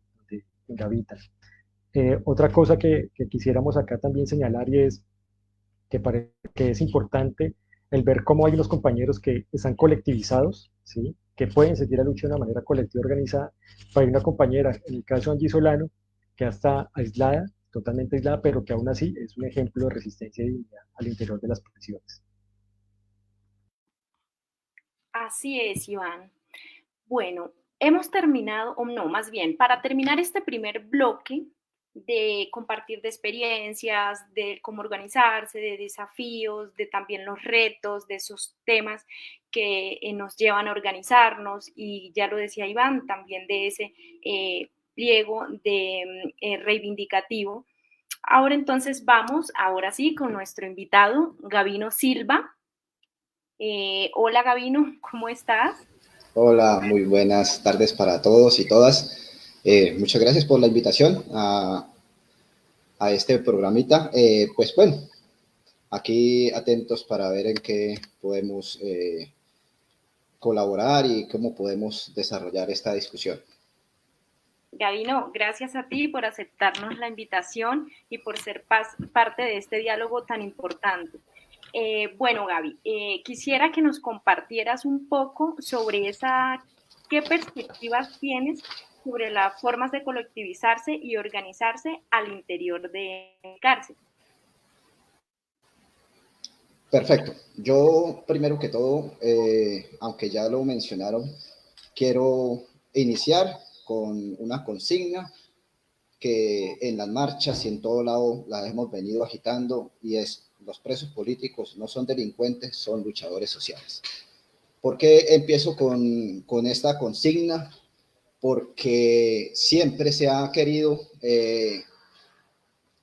habitan. Otra cosa que quisiéramos acá también señalar y es que es importante el ver cómo hay unos compañeros que están colectivizados, ¿sí? que pueden sentir la lucha de una manera colectiva organizada. Hay una compañera, en el caso de Angie Solano, que está aislada, totalmente aislada, pero que aún así es un ejemplo de resistencia y dignidad al interior de las prisiones. Así es, Iván. Bueno, hemos terminado, o no, más bien, para terminar este primer bloque de compartir de experiencias, de cómo organizarse, de desafíos, de también los retos, de esos temas que nos llevan a organizarnos, y ya lo decía Iván, también de ese pliego de reivindicativo. Ahora entonces vamos, ahora sí, con nuestro invitado, Gabino Silva. Hola Gabino, ¿cómo estás? Hola, muy buenas tardes para todos y todas. Muchas gracias por la invitación a este programita. Pues bueno, aquí atentos para ver en qué podemos colaborar y cómo podemos desarrollar esta discusión. Gabino, gracias a ti por aceptarnos la invitación y por ser parte de este diálogo tan importante. Bueno, Gaby, quisiera que nos compartieras un poco sobre qué perspectivas tienes sobre las formas de colectivizarse y organizarse al interior de cárcel. Perfecto. Yo, primero que todo, aunque ya lo mencionaron, quiero iniciar con una consigna que en las marchas y en todo lado la hemos venido agitando, y es: los presos políticos no son delincuentes, son luchadores sociales. ¿Por qué empiezo con esta consigna? Porque siempre se ha querido...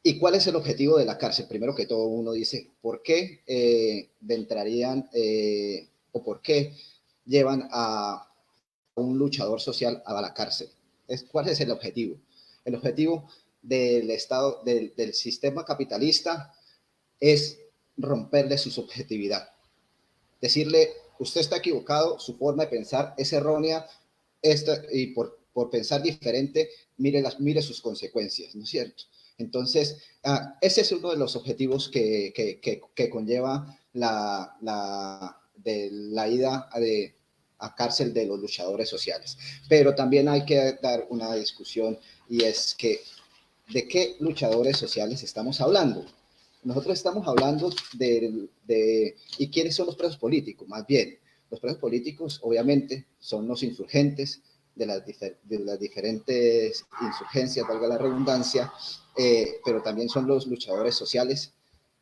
¿Y cuál es el objetivo de la cárcel? Primero que todo, uno dice, ¿por qué entrarían o por qué llevan a un luchador social a la cárcel? ¿Cuál es el objetivo? El objetivo del Estado, del sistema capitalista, es romperle su subjetividad. Decirle, usted está equivocado, su forma de pensar es errónea, y por pensar diferente, mire sus consecuencias, ¿no es cierto? Entonces, ese es uno de los objetivos que conlleva la ida a cárcel de los luchadores sociales. Pero también hay que dar una discusión, y es que, ¿de qué luchadores sociales estamos hablando? Nosotros estamos hablando ¿y quiénes son los presos políticos? Más bien, los presos políticos obviamente son los insurgentes de las diferentes insurgencias, valga la redundancia, pero también son los luchadores sociales.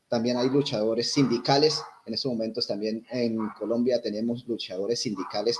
También hay luchadores sindicales. En estos momentos también en Colombia tenemos luchadores sindicales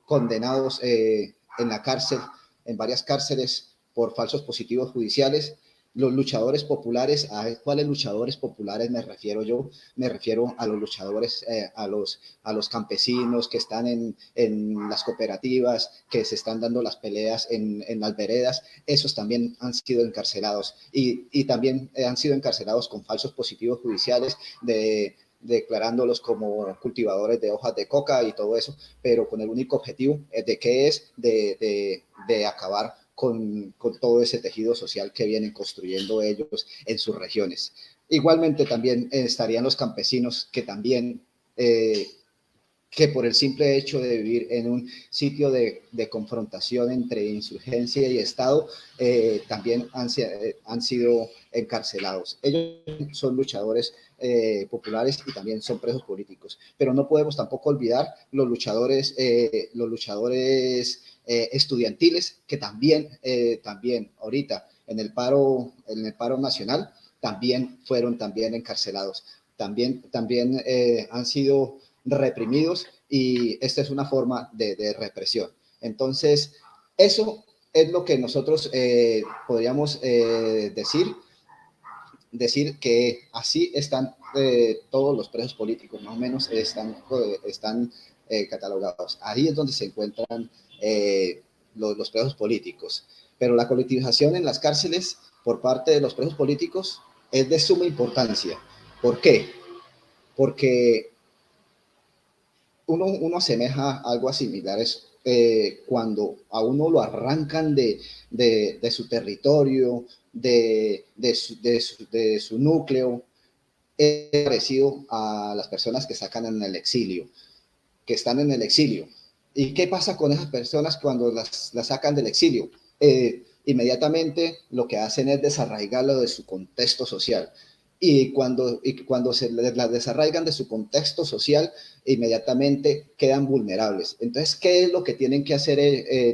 condenados en la cárcel, en varias cárceles, por falsos positivos judiciales. Los luchadores populares, ¿a cuáles luchadores populares me refiero yo? Me refiero a los luchadores, a los campesinos que están en las cooperativas, que se están dando las peleas en las veredas. Esos también han sido encarcelados, y también han sido encarcelados con falsos positivos judiciales, declarándolos como cultivadores de hojas de coca y todo eso, pero con el único objetivo de acabar con todo ese tejido social que vienen construyendo ellos en sus regiones. Igualmente también estarían los campesinos, que también, que por el simple hecho de vivir en un sitio de confrontación entre insurgencia y Estado, también han sido encarcelados. Ellos son luchadores populares y también son presos políticos, pero no podemos tampoco olvidar los luchadores estudiantiles, que también ahorita en el paro nacional también fueron encarcelados, también han sido reprimidos, y esta es una forma de represión. Entonces, eso es lo que nosotros podríamos decir que así están todos los presos políticos, más o menos están catalogados. Ahí es donde se encuentran los presos políticos. Pero la colectivización en las cárceles por parte de los presos políticos es de suma importancia. ¿Por qué? Porque uno asemeja algo similar cuando a uno lo arrancan de su territorio, de su núcleo. Es parecido a las personas que están en el exilio. ¿Y qué pasa con esas personas cuando las sacan del exilio? Inmediatamente lo que hacen es desarraigarlo de su contexto social. Y cuando se las desarraigan de su contexto social, inmediatamente quedan vulnerables. Entonces, ¿qué es lo que tienen que hacer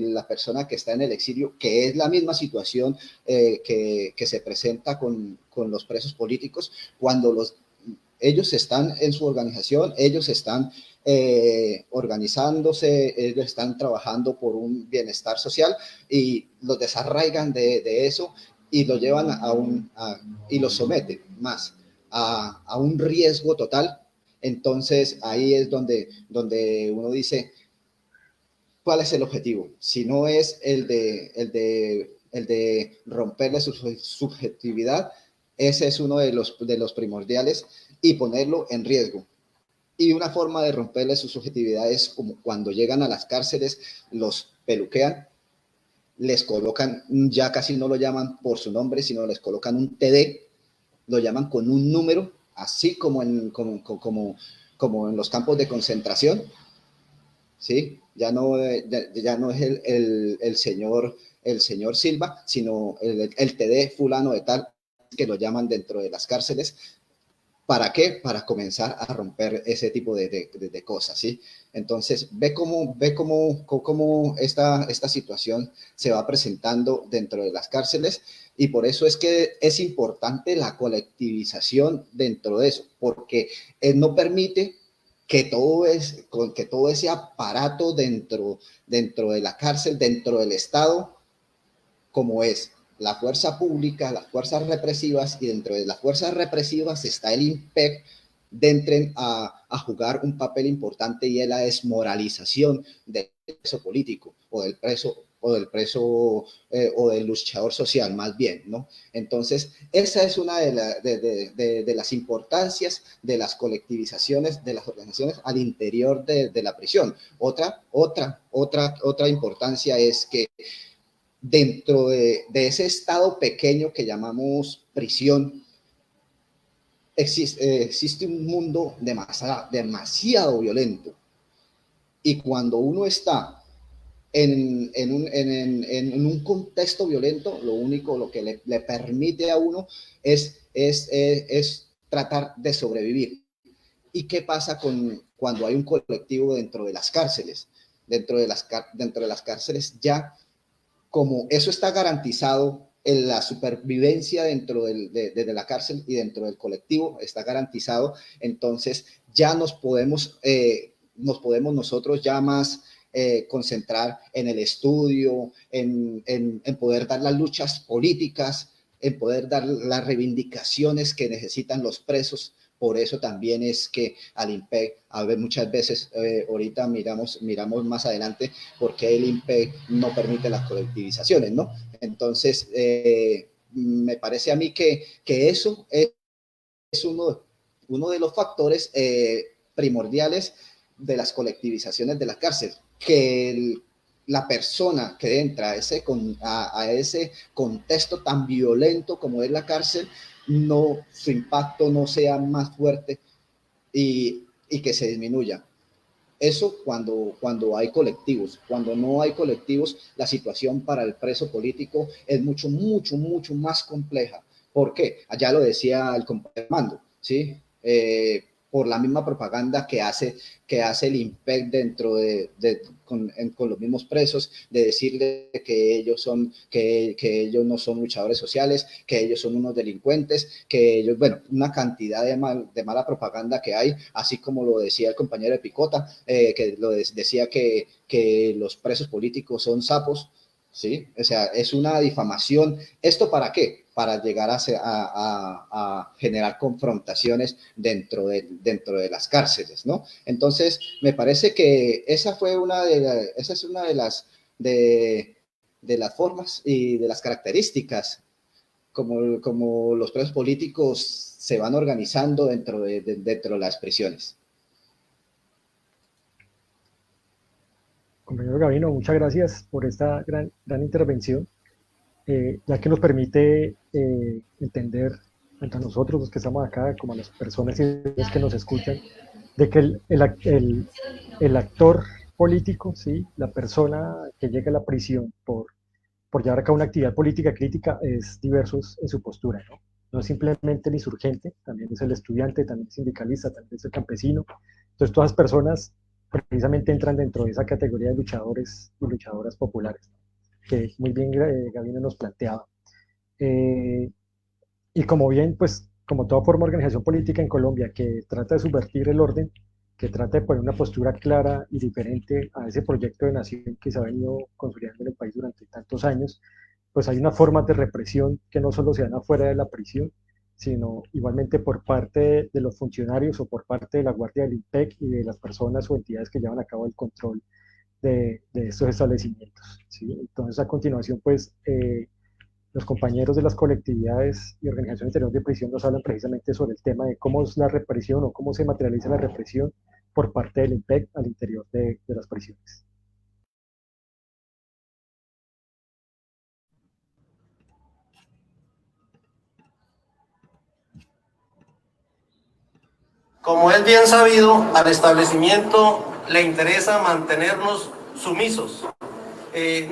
la persona que está en el exilio? Que es la misma situación que se presenta con los presos políticos, cuando ellos están en su organización, ellos están organizándose, ellos están trabajando por un bienestar social y los desarraigan de eso y lo llevan y lo someten más a un riesgo total. Entonces ahí es donde uno dice, ¿cuál es el objetivo? Si no es el de romperle su subjetividad, ese es uno de los primordiales, y ponerlo en riesgo. Y una forma de romperle su subjetividad es como cuando llegan a las cárceles, los peluquean, les colocan, ya casi no lo llaman por su nombre, sino les colocan un TD, lo llaman con un número, así como en los campos de concentración, ¿sí? Ya no es el señor Silva, sino el TD fulano de tal, que lo llaman dentro de las cárceles. ¿Para qué? Para comenzar a romper ese tipo de cosas, ¿sí? Entonces, ve cómo esta situación se va presentando dentro de las cárceles, y por eso es que es importante la colectivización dentro de eso, porque no permite que todo ese aparato dentro de la cárcel, dentro del Estado, como es la fuerza pública, las fuerzas represivas, y dentro de las fuerzas represivas está el INPEC, entren a jugar un papel importante, y es la desmoralización del preso político o del luchador social, más bien, ¿no? Entonces, esa es una de las importancias de las colectivizaciones de las organizaciones al interior de la prisión. Otra importancia es que dentro de ese estado pequeño que llamamos prisión, existe un mundo demasiado violento, y cuando uno está en un contexto violento, lo que le permite a uno es tratar de sobrevivir. ¿Y qué pasa cuando hay un colectivo dentro de las cárceles? Dentro de las cárceles, ya como eso está garantizado, en la supervivencia dentro de la cárcel y dentro del colectivo está garantizado, entonces ya nos podemos nosotros ya más concentrar en el estudio, en poder dar las luchas políticas, en poder dar las reivindicaciones que necesitan los presos. Por eso también es que al INPEC, a ver, muchas veces, ahorita miramos más adelante, porque el INPEC no permite las colectivizaciones, ¿no? Entonces, me parece a mí que eso es uno de los factores primordiales de las colectivizaciones de la cárcel, que la persona que entra a ese contexto tan violento como es la cárcel, su impacto no sea más fuerte y que se disminuya. Eso cuando hay colectivos. Cuando no hay colectivos, la situación para el preso político es mucho más compleja. ¿Por qué? Allá lo decía el compañero Armando, ¿sí? Por la misma propaganda que hace el INPEC dentro con los mismos presos, de decirle que ellos no son luchadores sociales, que ellos son unos delincuentes, que ellos, bueno, una cantidad de mala propaganda que hay, así como lo decía el compañero de Picota, que decía que los presos políticos son sapos, ¿sí? O sea, es una difamación. ¿Esto para qué? Para llegar a generar confrontaciones dentro de las cárceles, ¿no? Entonces, me parece que esa es una de las formas y de las características como los presos políticos se van organizando dentro de las prisiones. Compañero Gavino, muchas gracias por esta gran intervención, ya que nos permite entender, tanto a nosotros los que estamos acá, como a las personas que nos escuchan, de que el actor político, ¿sí? La persona que llega a la prisión por llevar a cabo una actividad política crítica es diverso en su postura, ¿no? No es simplemente el insurgente, también es el estudiante, también es sindicalista, también es el campesino. Entonces, todas las personas precisamente entran dentro de esa categoría de luchadores y luchadoras populares, ¿no? Que muy bien Gabino nos planteaba. Y como bien, pues, como toda forma de organización política en Colombia que trata de subvertir el orden, que trata de poner una postura clara y diferente a ese proyecto de nación que se ha venido consolidando en el país durante tantos años, pues hay una forma de represión que no solo se dan afuera de la prisión, sino igualmente por parte de los funcionarios o por parte de la Guardia del IMPEC y de las personas o entidades que llevan a cabo el control de estos establecimientos, ¿sí? Entonces, a continuación, pues, los compañeros de las colectividades y organizaciones interior de prisión nos hablan precisamente sobre el tema de cómo es la represión o cómo se materializa la represión por parte del IMPEC al interior de las prisiones. Como es bien sabido, al establecimiento le interesa mantenernos sumisos.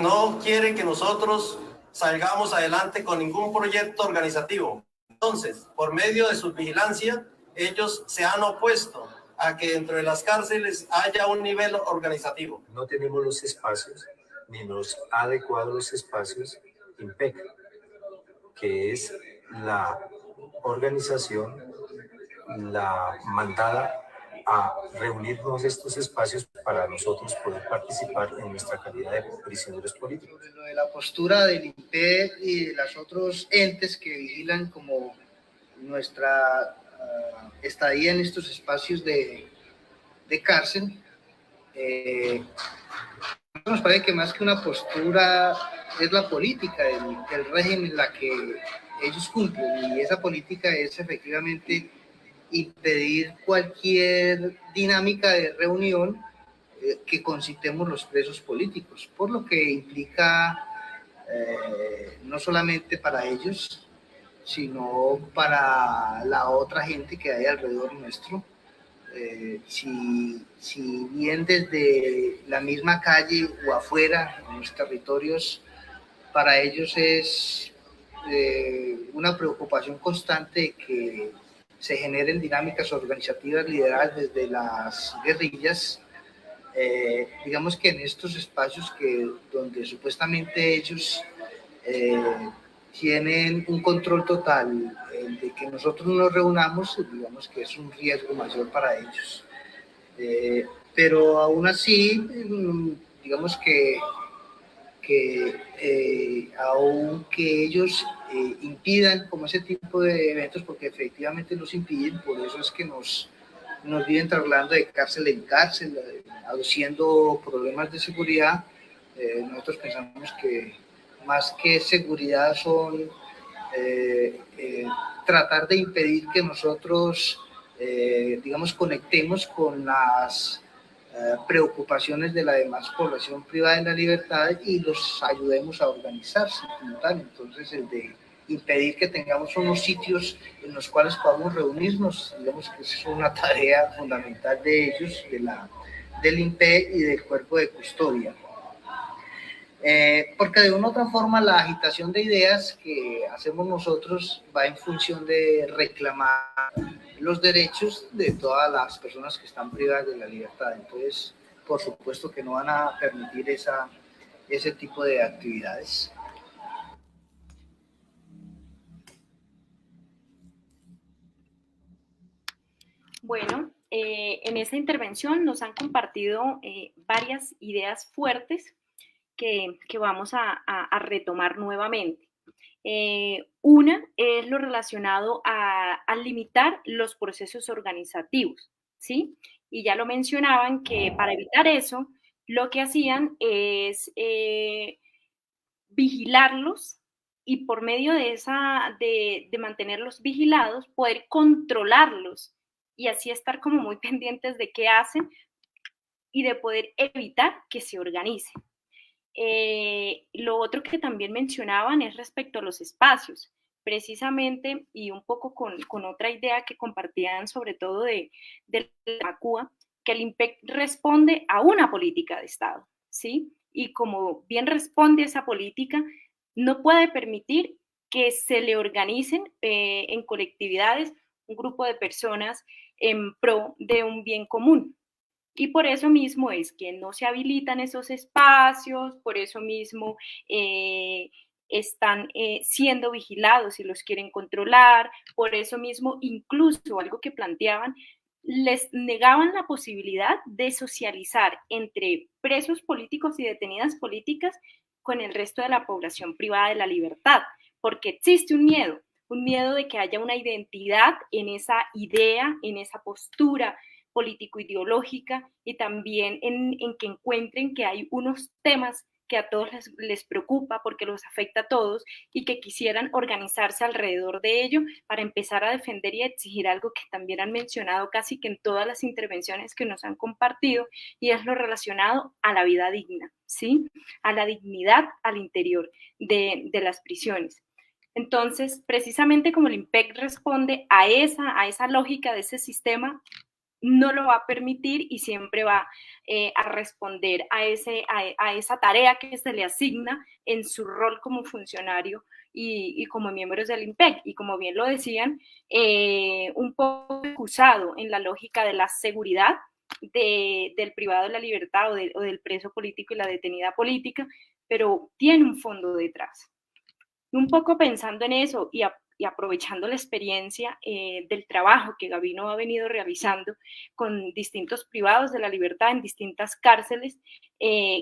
No quiere que nosotros salgamos adelante con ningún proyecto organizativo. Entonces, por medio de su vigilancia, ellos se han opuesto a que dentro de las cárceles haya un nivel organizativo. No tenemos los espacios, ni nos ha adecuado los espacios IMPEC, que es la organización, la mandada a reunirnos estos espacios para nosotros poder participar en nuestra calidad de prisioneros políticos. Lo de la postura del IMPEC y de los otros entes que vigilan como nuestra estadía en estos espacios de cárcel, nos parece que más que una postura es la política del régimen en la que ellos cumplen, y esa política es efectivamente impedir cualquier dinámica de reunión que concitemos los presos políticos, por lo que implica no solamente para ellos, sino para la otra gente que hay alrededor nuestro. Si bien desde la misma calle o afuera, en los territorios, para ellos es una preocupación constante que se generen dinámicas organizativas lideradas desde las guerrillas, digamos que en estos espacios donde supuestamente ellos tienen un control total, de que nosotros nos reunamos, digamos que es un riesgo mayor para ellos. Pero aún así, digamos que aunque ellos impidan como ese tipo de eventos, porque efectivamente los impiden, por eso es que nos vienen trasladando de cárcel en cárcel, aduciendo problemas de seguridad. Nosotros pensamos que más que seguridad son tratar de impedir que nosotros, digamos, conectemos con las preocupaciones de la demás población privada de la libertad y los ayudemos a organizarse como tal. Entonces, el de impedir que tengamos unos sitios en los cuales podamos reunirnos, digamos que es una tarea fundamental de ellos, del INPE y del cuerpo de custodia. Porque de una u otra forma la agitación de ideas que hacemos nosotros va en función de reclamar los derechos de todas las personas que están privadas de la libertad. Entonces, por supuesto que no van a permitir ese tipo de actividades. Bueno, en esta intervención nos han compartido varias ideas fuertes que vamos a retomar nuevamente. Una es lo relacionado a limitar los procesos organizativos, ¿sí? Y ya lo mencionaban que para evitar eso, lo que hacían es vigilarlos y por medio de mantenerlos vigilados, poder controlarlos y así estar como muy pendientes de qué hacen y de poder evitar que se organicen. Lo otro que también mencionaban es respecto a los espacios, precisamente, y un poco con otra idea que compartían sobre todo de la Cuba, que el IMPEC responde a una política de Estado, ¿sí? Y como bien responde a esa política, no puede permitir que se le organicen en colectividades un grupo de personas en pro de un bien común. Y por eso mismo es que no se habilitan esos espacios, por eso mismo están siendo vigilados y los quieren controlar, por eso mismo incluso algo que planteaban, les negaban la posibilidad de socializar entre presos políticos y detenidas políticas con el resto de la población privada de la libertad, porque existe un miedo de que haya una identidad en esa idea, en esa postura político-ideológica, y también en que encuentren que hay unos temas que a todos les preocupa porque los afecta a todos y que quisieran organizarse alrededor de ello para empezar a defender y a exigir algo que también han mencionado casi que en todas las intervenciones que nos han compartido, y es lo relacionado a la vida digna, ¿sí? A la dignidad al interior de las prisiones. Entonces, precisamente como el IMPEC responde a esa lógica de ese sistema, no lo va a permitir y siempre va a responder a esa tarea que se le asigna en su rol como funcionario y como miembros del IMPEC. Y como bien lo decían, un poco acusado en la lógica de la seguridad del privado de la libertad o del preso político y la detenida política, pero tiene un fondo detrás. Un poco pensando en eso y aprovechando la experiencia del trabajo que Gavino ha venido realizando con distintos privados de la libertad en distintas cárceles,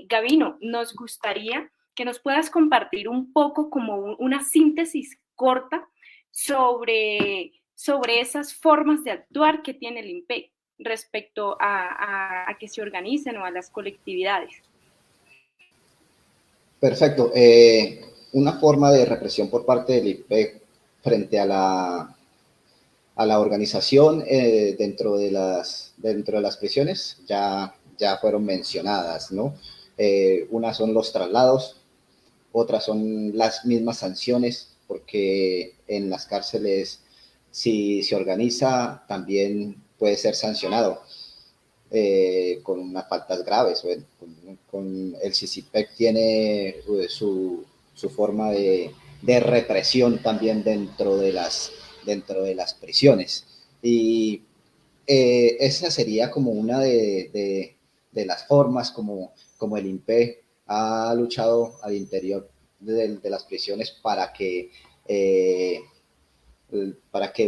Gavino, nos gustaría que nos puedas compartir un poco como una síntesis corta sobre esas formas de actuar que tiene el IMPEC respecto a que se organicen o a las colectividades. Perfecto. Una forma de represión por parte del IMPEC frente a la organización dentro de las prisiones ya fueron mencionadas, ¿no? Unas son los traslados, otras son las mismas sanciones, porque en las cárceles, si se organiza, también puede ser sancionado con unas faltas graves. Bueno, con el CICIPEC tiene su forma de represión también dentro de las prisiones. Y esa sería como una de las formas como el IMPEC ha luchado al interior de las prisiones para que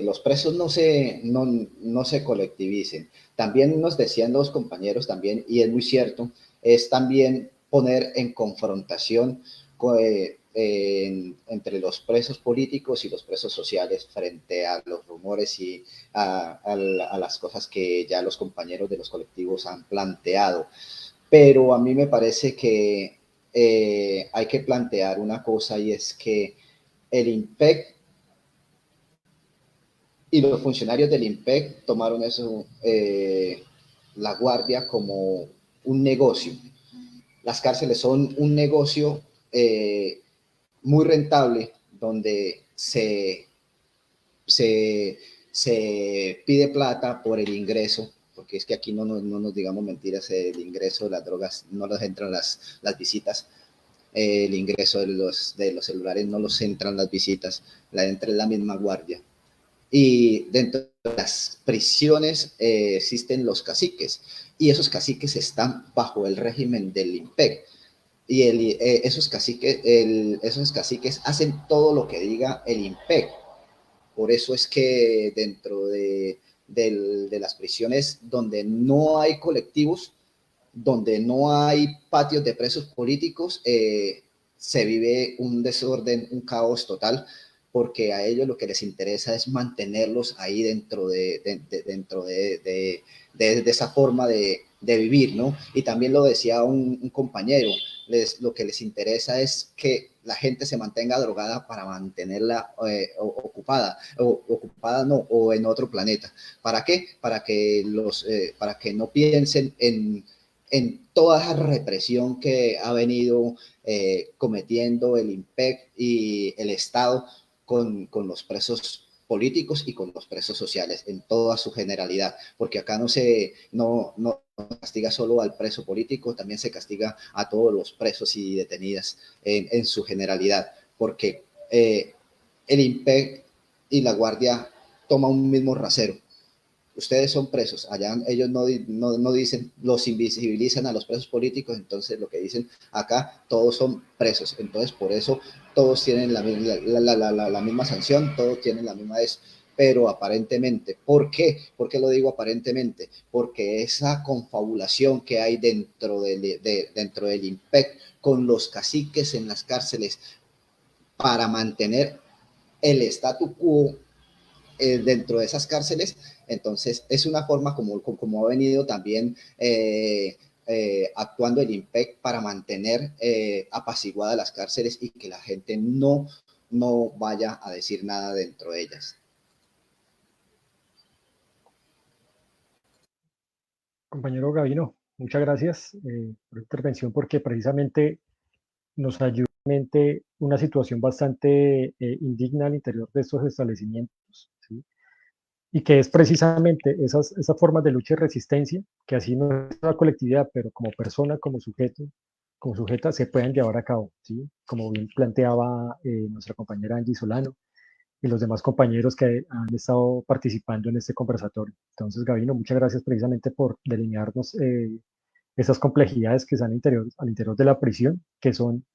los presos no se colectivicen. También nos decían los compañeros también, y es muy cierto, es también poner en confrontación entre los presos políticos y los presos sociales frente a los rumores y a las cosas que ya los compañeros de los colectivos han planteado. Pero a mí me parece que hay que plantear una cosa, y es que el IMPEC y los funcionarios del IMPEC tomaron eso, la guardia, como un negocio. Las cárceles son un negocio muy rentable, donde se pide plata por el ingreso, porque es que aquí no nos digamos mentiras, el ingreso de las drogas no los entran las visitas, el ingreso de los celulares no los entran las visitas, entra la misma guardia. Y dentro de las prisiones existen los caciques, y esos caciques están bajo el régimen del IMPEC. Y esos caciques hacen todo lo que diga el IMPEC. Por eso es que dentro de las prisiones donde no hay colectivos, donde no hay patios de presos políticos, se vive un desorden, un caos total, porque a ellos lo que les interesa es mantenerlos ahí dentro de esa forma de vivir, ¿no? Y también lo decía un compañero, lo que les interesa es que la gente se mantenga drogada para mantenerla ocupada o en otro planeta. ¿Para qué? Para que no piensen en toda esa represión que ha venido cometiendo el IMPEC y el Estado con los presos políticos y con los presos sociales en toda su generalidad, porque acá no se castiga solo al preso político, también se castiga a todos los presos y detenidas en su generalidad, porque el IMPEC y la Guardia toman un mismo rasero. Ustedes son presos, allá ellos no dicen, los invisibilizan a los presos políticos, entonces lo que dicen acá, todos son presos, entonces por eso todos tienen la misma sanción, todos tienen la misma pero aparentemente, ¿por qué? ¿Por qué lo digo aparentemente? Porque esa confabulación que hay dentro del IMPEC con los caciques en las cárceles para mantener el statu quo dentro de esas cárceles, entonces es una forma como ha venido también actuando el IMPEC para mantener apaciguadas las cárceles y que la gente no vaya a decir nada dentro de ellas. Compañero Gavino, muchas gracias por la intervención, porque precisamente nos ayuda una situación bastante indigna al interior de estos establecimientos, ¿sí? Y que es precisamente esas formas de lucha y resistencia que así no es la colectividad, pero como persona, como sujeto, como sujeta, se pueden llevar a cabo, ¿sí? Como bien planteaba nuestra compañera Angie Solano y los demás compañeros que han estado participando en este conversatorio. Entonces, Gavino, muchas gracias precisamente por delinearnos esas complejidades que están al interior de la prisión, que son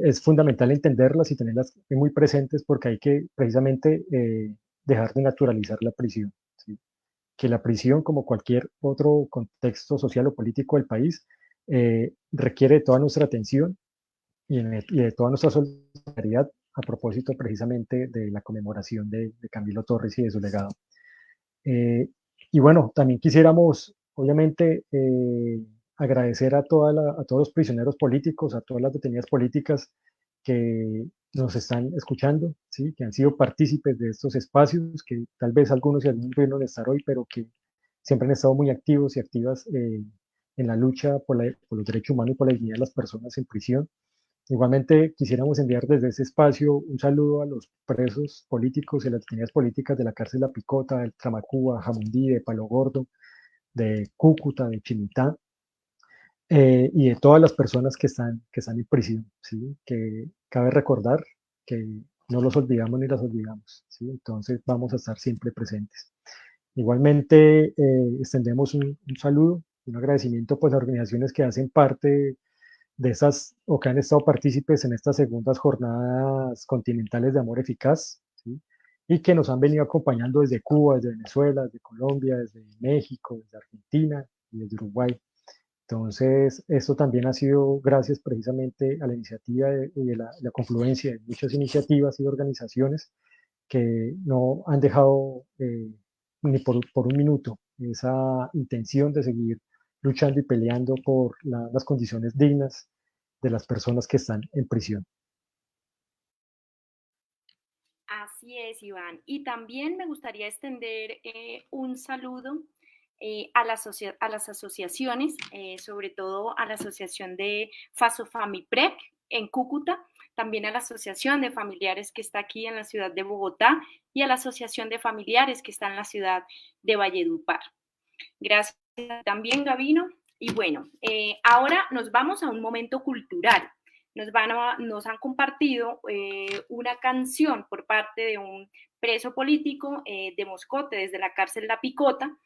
es fundamental entenderlas y tenerlas muy presentes, porque hay que precisamente dejar de naturalizar la prisión, ¿sí? Que la prisión, como cualquier otro contexto social o político del país, requiere de toda nuestra atención y de toda nuestra solidaridad, a propósito precisamente de la conmemoración de Camilo Torres y de su legado. Y bueno, también quisiéramos, obviamente, agradecer a todos los prisioneros políticos, a todas las detenidas políticas que nos están escuchando, ¿sí? Que han sido partícipes de estos espacios, que tal vez algunos y algunos pudieron estar hoy, pero que siempre han estado muy activos y activas en la lucha por los derechos humanos y por la dignidad de las personas en prisión. Igualmente, quisiéramos enviar desde ese espacio un saludo a los presos políticos y las detenidas políticas de la cárcel La Picota, del Tramacúa, Jamundí, de Palo Gordo, de Cúcuta, de Chimitá, y de todas las personas que están en prisión, ¿sí? Que cabe recordar que no los olvidamos ni las olvidamos, ¿sí? Entonces vamos a estar siempre presentes. Igualmente, extendemos un saludo, un agradecimiento pues, a organizaciones que hacen parte de esas o que han estado partícipes en estas segundas jornadas continentales de amor eficaz, ¿sí? Y que nos han venido acompañando desde Cuba, desde Venezuela, desde Colombia, desde México, desde Argentina y desde Uruguay. Entonces, esto también ha sido gracias precisamente a la iniciativa y de la confluencia de muchas iniciativas y organizaciones que no han dejado ni por un minuto esa intención de seguir luchando y peleando por las condiciones dignas de las personas que están en prisión. Así es, Iván. Y también me gustaría extender un saludo a las asociaciones, sobre todo a la asociación de FASOFAMIPREC en Cúcuta, también a la asociación de familiares que está aquí en la ciudad de Bogotá y a la asociación de familiares que está en la ciudad de Valledupar. Gracias también, Gavino. Y bueno, ahora nos vamos a un momento cultural. Nos han compartido una canción por parte de un preso político de Moscote, desde la cárcel La Picota,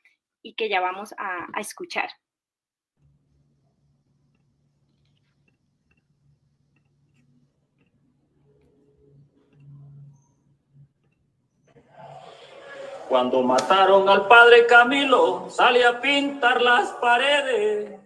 y que ya vamos a escuchar. Cuando mataron al padre Camilo, salí a pintar las paredes.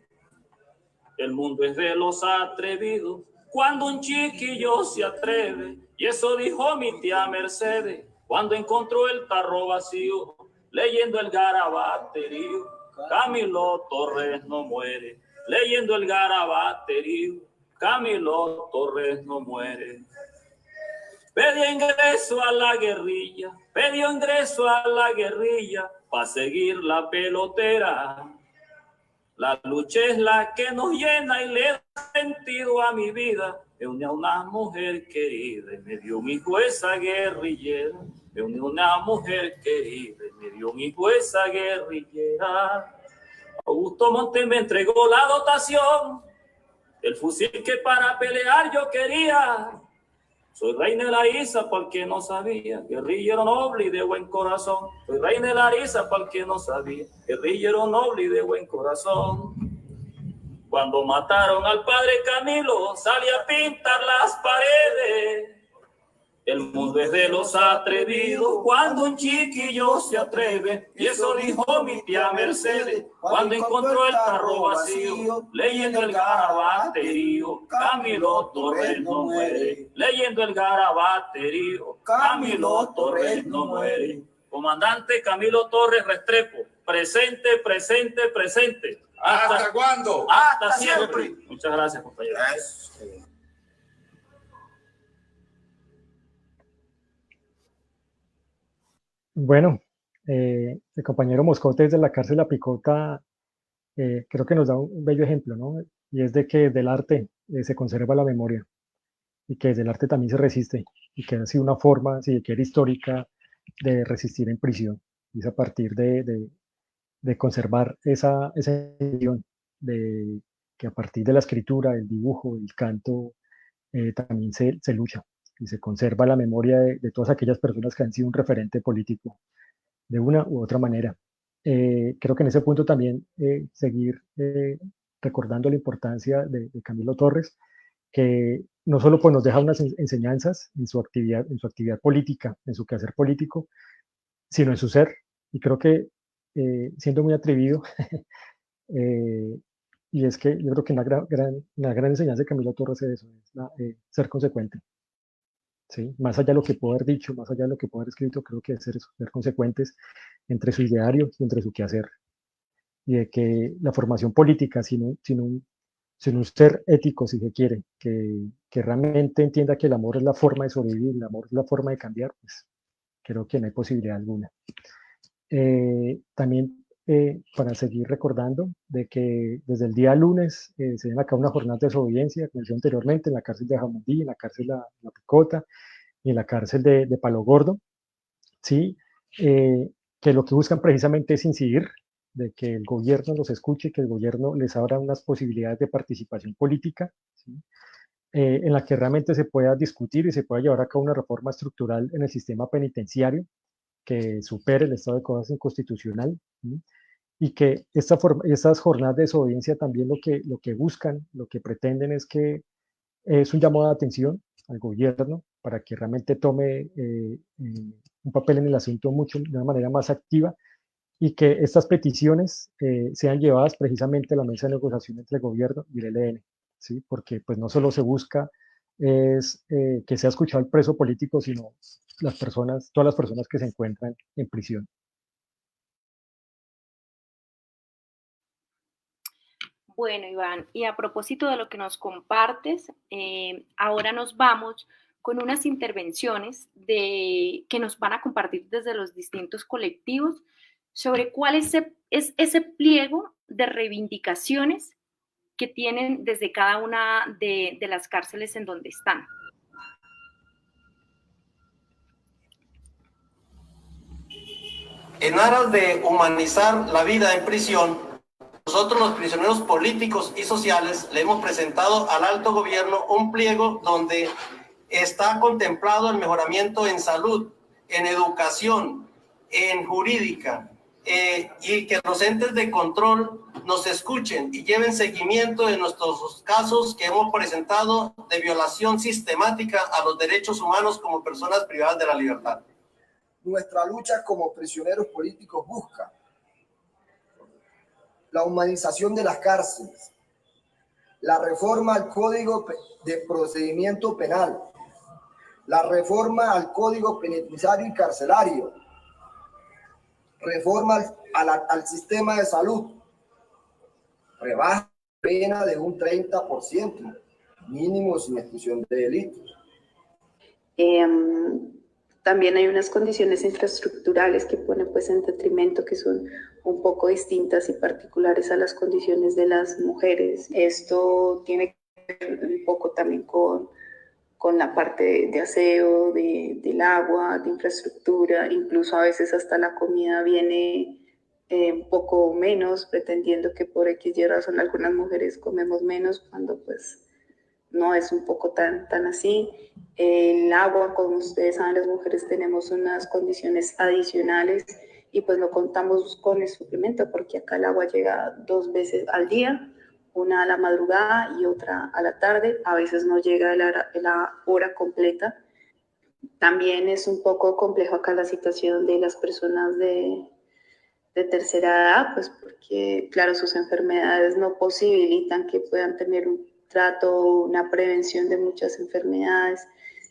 El mundo es de los atrevidos, cuando un chiquillo se atreve. Y eso dijo mi tía Mercedes, cuando encontró el tarro vacío, leyendo el garabaterío. Camilo Torres no muere, leyendo el garabaterío. Camilo Torres no muere. Pedí ingreso a la guerrilla, pidió ingreso a la guerrilla, para seguir la pelotera. La lucha es la que nos llena y le da sentido a mi vida. Me une a una mujer querida y me dio un hijo esa guerrillera. Me une a una mujer querida y me dio un hijo esa guerrillera. Augusto Montes me entregó la dotación, el fusil que para pelear yo quería. Soy rey de la Isa para el que no sabía, guerrillero noble y de buen corazón. Soy rey de la Isa para el que no sabía, guerrillero noble y de buen corazón. Cuando mataron al padre Camilo, salí a pintar las paredes. El mundo es de los atrevidos cuando un chiquillo se atreve, y eso dijo mi tía Mercedes cuando encontró el carro vacío, leyendo el garabaterío, Camilo Torres no muere. Leyendo el garabaterío, Camilo Torres no muere. Comandante Camilo Torres Restrepo, presente, presente, presente. ¿Hasta cuándo? Hasta siempre. Muchas gracias, compañero. Bueno, el compañero Moscote desde la cárcel La Picota creo que nos da un bello ejemplo, ¿no? Y es de que del arte se conserva la memoria y que desde el arte también se resiste y que ha sido una forma, si quiere, histórica de resistir en prisión. Y es a partir de conservar esa visión, de que a partir de la escritura, el dibujo, el canto, también se lucha y se conserva la memoria de todas aquellas personas que han sido un referente político de una u otra manera. Creo que en ese punto también seguir recordando la importancia de Camilo Torres, que no solo pues, nos deja unas enseñanzas en su actividad política, en su quehacer político, sino en su ser. Y creo que, siendo muy atrevido, y es que yo creo que una gran enseñanza de Camilo Torres es eso, es ser consecuente. ¿Sí? Más allá de lo que puedo haber dicho, más allá de lo que puedo haber escrito, creo que es ser consecuentes entre su ideario y entre su quehacer. Y de que la formación política, sin un ser ético, si se quiere, que realmente entienda que el amor es la forma de sobrevivir, el amor es la forma de cambiar, pues creo que no hay posibilidad alguna. También para seguir recordando de que desde el día lunes se ven acá una jornada de desobediencia, como decía anteriormente, en la cárcel de Jamundí, en la cárcel de La Picota y en la cárcel de Palo Gordo, ¿sí? Que lo que buscan precisamente es incidir de que el gobierno los escuche, que el gobierno les abra unas posibilidades de participación política, ¿sí? En la que realmente se pueda discutir y se pueda llevar a cabo una reforma estructural en el sistema penitenciario que supere el estado de cosas inconstitucional, ¿sí? Y que estas jornadas de desobediencia también lo que buscan, lo que pretenden es que es un llamado de atención al gobierno para que realmente tome un papel en el asunto de una manera más activa y que estas peticiones sean llevadas precisamente a la mesa de negociación entre el gobierno y el ELN, ¿sí? Porque pues no solo se busca es que sea escuchado el preso político, sino todas las personas que se encuentran en prisión. Bueno, Iván, y a propósito de lo que nos compartes, ahora nos vamos con unas intervenciones que nos van a compartir desde los distintos colectivos sobre cuál es ese pliego de reivindicaciones que tienen desde cada una de las cárceles en donde están. En aras de humanizar la vida en prisión, nosotros los prisioneros políticos y sociales le hemos presentado al alto gobierno un pliego donde está contemplado el mejoramiento en salud, en educación, en jurídica, y que los entes de control nos escuchen y lleven seguimiento de nuestros casos que hemos presentado de violación sistemática a los derechos humanos como personas privadas de la libertad. Nuestra lucha como prisioneros políticos busca la humanización de las cárceles, la reforma al Código de Procedimiento Penal, la reforma al Código Penitenciario y Carcelario, reforma al sistema de salud, rebaja pena de un 30%, mínimo sin exclusión de delitos. También hay unas condiciones infraestructurales que ponen pues en detrimento, que son un poco distintas y particulares a las condiciones de las mujeres. Esto tiene que ver un poco también con la parte de aseo, del agua, de infraestructura, incluso a veces hasta la comida viene un poco menos, pretendiendo que por X y razón algunas mujeres comemos menos, cuando pues no es un poco tan así. El agua, como ustedes saben, las mujeres tenemos unas condiciones adicionales y pues no contamos con el suplemento, porque acá el agua llega 2 veces al día, una a la madrugada y otra a la tarde. A veces no llega la hora completa. También es un poco complejo acá la situación de las personas de tercera edad, pues porque, claro, sus enfermedades no posibilitan que puedan tener un trato, una prevención de muchas enfermedades,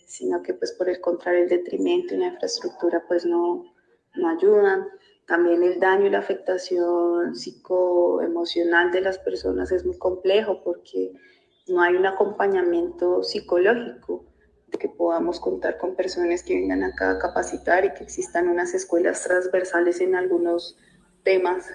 sino que pues por el contrario el detrimento y la infraestructura pues no ayudan. También el daño y la afectación psicoemocional de las personas es muy complejo, porque no hay un acompañamiento psicológico, que podamos contar con personas que vengan acá a capacitar y que existan unas escuelas transversales en algunos temas.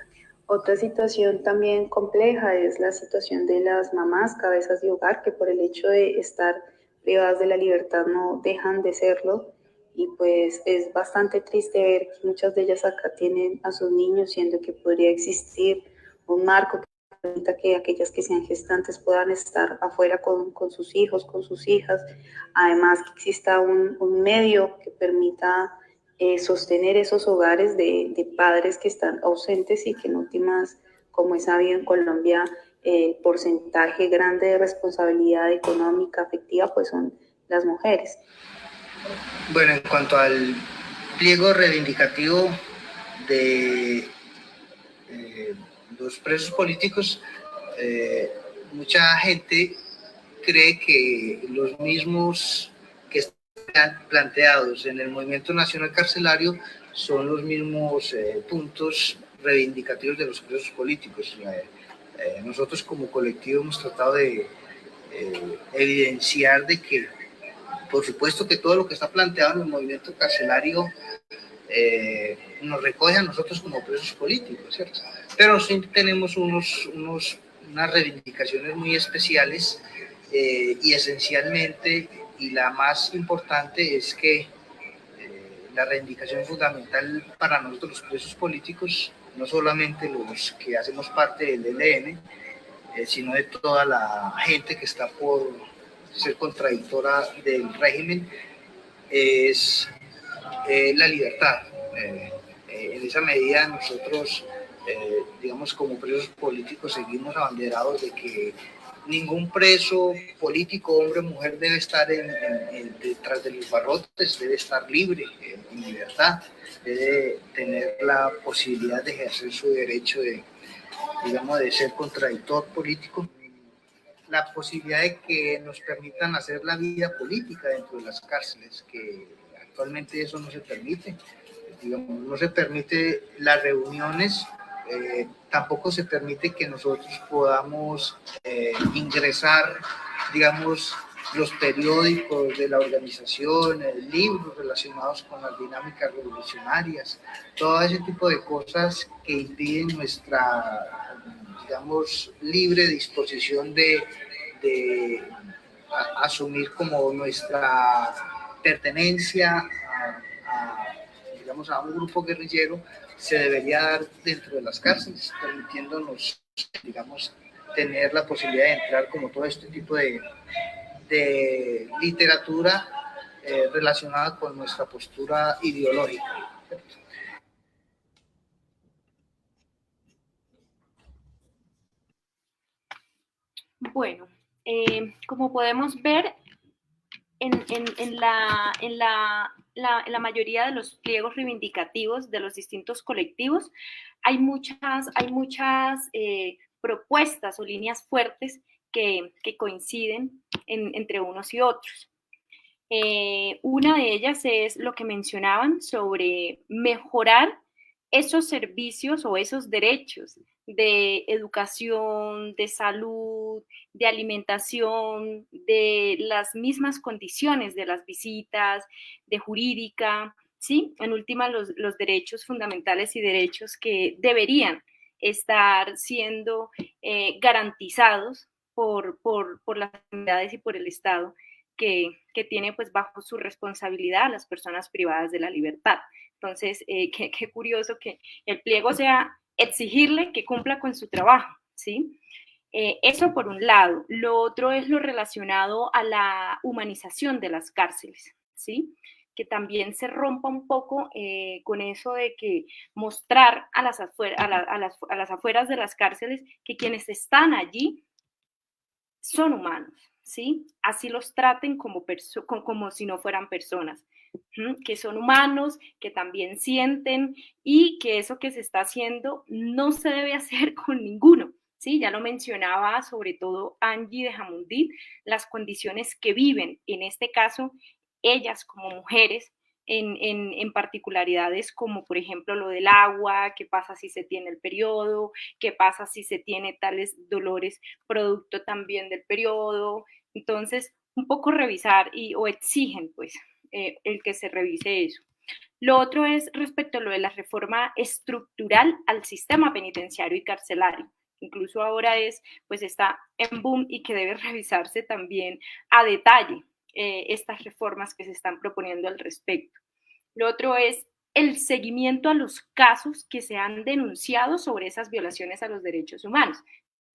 Otra situación también compleja es la situación de las mamás cabezas de hogar, que por el hecho de estar privadas de la libertad no dejan de serlo, y pues es bastante triste ver que muchas de ellas acá tienen a sus niños, siendo que podría existir un marco que permita que aquellas que sean gestantes puedan estar afuera con sus hijos, con sus hijas. Además, que exista un medio que permita sostener esos hogares de padres que están ausentes, y que en últimas, como es sabido en Colombia, el porcentaje grande de responsabilidad económica, afectiva, pues son las mujeres. Bueno, en cuanto al pliego reivindicativo de los presos políticos, mucha gente cree que los mismos que están planteados en el Movimiento Nacional Carcelario son los mismos puntos reivindicativos de los presos políticos. Nosotros como colectivo hemos tratado de evidenciar de que, por supuesto, que todo lo que está planteado en el movimiento carcelario nos recoge a nosotros como presos políticos, ¿cierto? Pero sí tenemos unas reivindicaciones muy especiales, y esencialmente, y la más importante, es que la reivindicación fundamental para nosotros los presos políticos, no solamente los que hacemos parte del ELN, sino de toda la gente que está por ser contradictora del régimen, es la libertad. En esa medida nosotros, digamos, como presos políticos, seguimos abanderados de que ningún preso político, hombre o mujer, debe estar detrás de los barrotes, debe estar libre, en libertad, debe tener la posibilidad de ejercer su derecho de, digamos, de ser contradictor político, la posibilidad de que nos permitan hacer la vida política dentro de las cárceles, que actualmente eso no se permite. Digamos, no se permite las reuniones, tampoco se permite que nosotros podamos ingresar, digamos, los periódicos de la organización, libros relacionados con las dinámicas revolucionarias, todo ese tipo de cosas que impiden nuestra, digamos, libre disposición de asumir como nuestra pertenencia digamos, a un grupo guerrillero, se debería dar dentro de las cárceles, permitiéndonos, digamos, tener la posibilidad de entrar como todo este tipo de literatura relacionada con nuestra postura ideológica. Bueno, como podemos ver, en la mayoría de los pliegos reivindicativos de los distintos colectivos hay muchas propuestas o líneas fuertes que coinciden entre unos y otros. Una de ellas es lo que mencionaban sobre mejorar esos servicios o esos derechos de educación, de salud, de alimentación, de las mismas condiciones de las visitas, de jurídica, ¿sí? En última, los derechos fundamentales y derechos que deberían estar siendo garantizados por las comunidades y por el Estado, que tiene pues bajo su responsabilidad a las personas privadas de la libertad. Entonces, qué curioso que el pliego sea exigirle que cumpla con su trabajo, ¿sí? Eso por un lado. Lo otro es lo relacionado a la humanización de las cárceles, ¿sí? Que también se rompa un poco con eso de que mostrar a las afueras de las cárceles que quienes están allí son humanos, ¿sí? Así los traten como si no fueran personas, que son humanos, que también sienten y que eso que se está haciendo no se debe hacer con ninguno. Sí, ya lo mencionaba sobre todo Angie de Jamundí, las condiciones que viven, en este caso, ellas como mujeres, en particularidades como por ejemplo lo del agua, qué pasa si se tiene el periodo, qué pasa si se tiene tales dolores producto también del periodo. Entonces, un poco revisar o exigen pues el que se revise eso. Lo otro es respecto a lo de la reforma estructural al sistema penitenciario y carcelario. Incluso ahora pues está en boom y que debe revisarse también a detalle estas reformas que se están proponiendo al respecto. Lo otro es el seguimiento a los casos que se han denunciado sobre esas violaciones a los derechos humanos.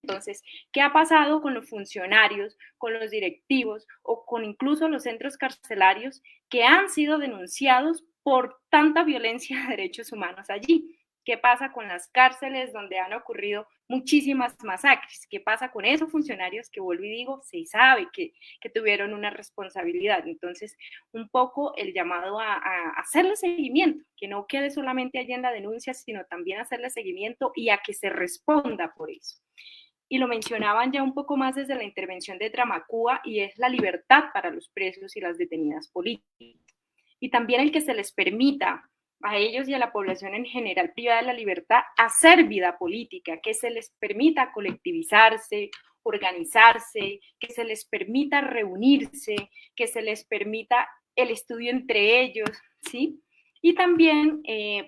Entonces, ¿qué ha pasado con los funcionarios, con los directivos o con incluso los centros carcelarios que han sido denunciados por tanta violencia de derechos humanos allí? ¿Qué pasa con las cárceles donde han ocurrido muchísimas masacres? ¿Qué pasa con esos funcionarios que, vuelvo y digo, se sabe que tuvieron una responsabilidad? Entonces, un poco el llamado a hacerle seguimiento, que no quede solamente allí en la denuncia, sino también hacerle seguimiento y a que se responda por eso. Y lo mencionaban ya un poco más desde la intervención de Dramacúa, y es la libertad para los presos y las detenidas políticas. Y también el que se les permita a ellos y a la población en general privada de la libertad hacer vida política, que se les permita colectivizarse, organizarse, que se les permita reunirse, que se les permita el estudio entre ellos, ¿sí? Y también,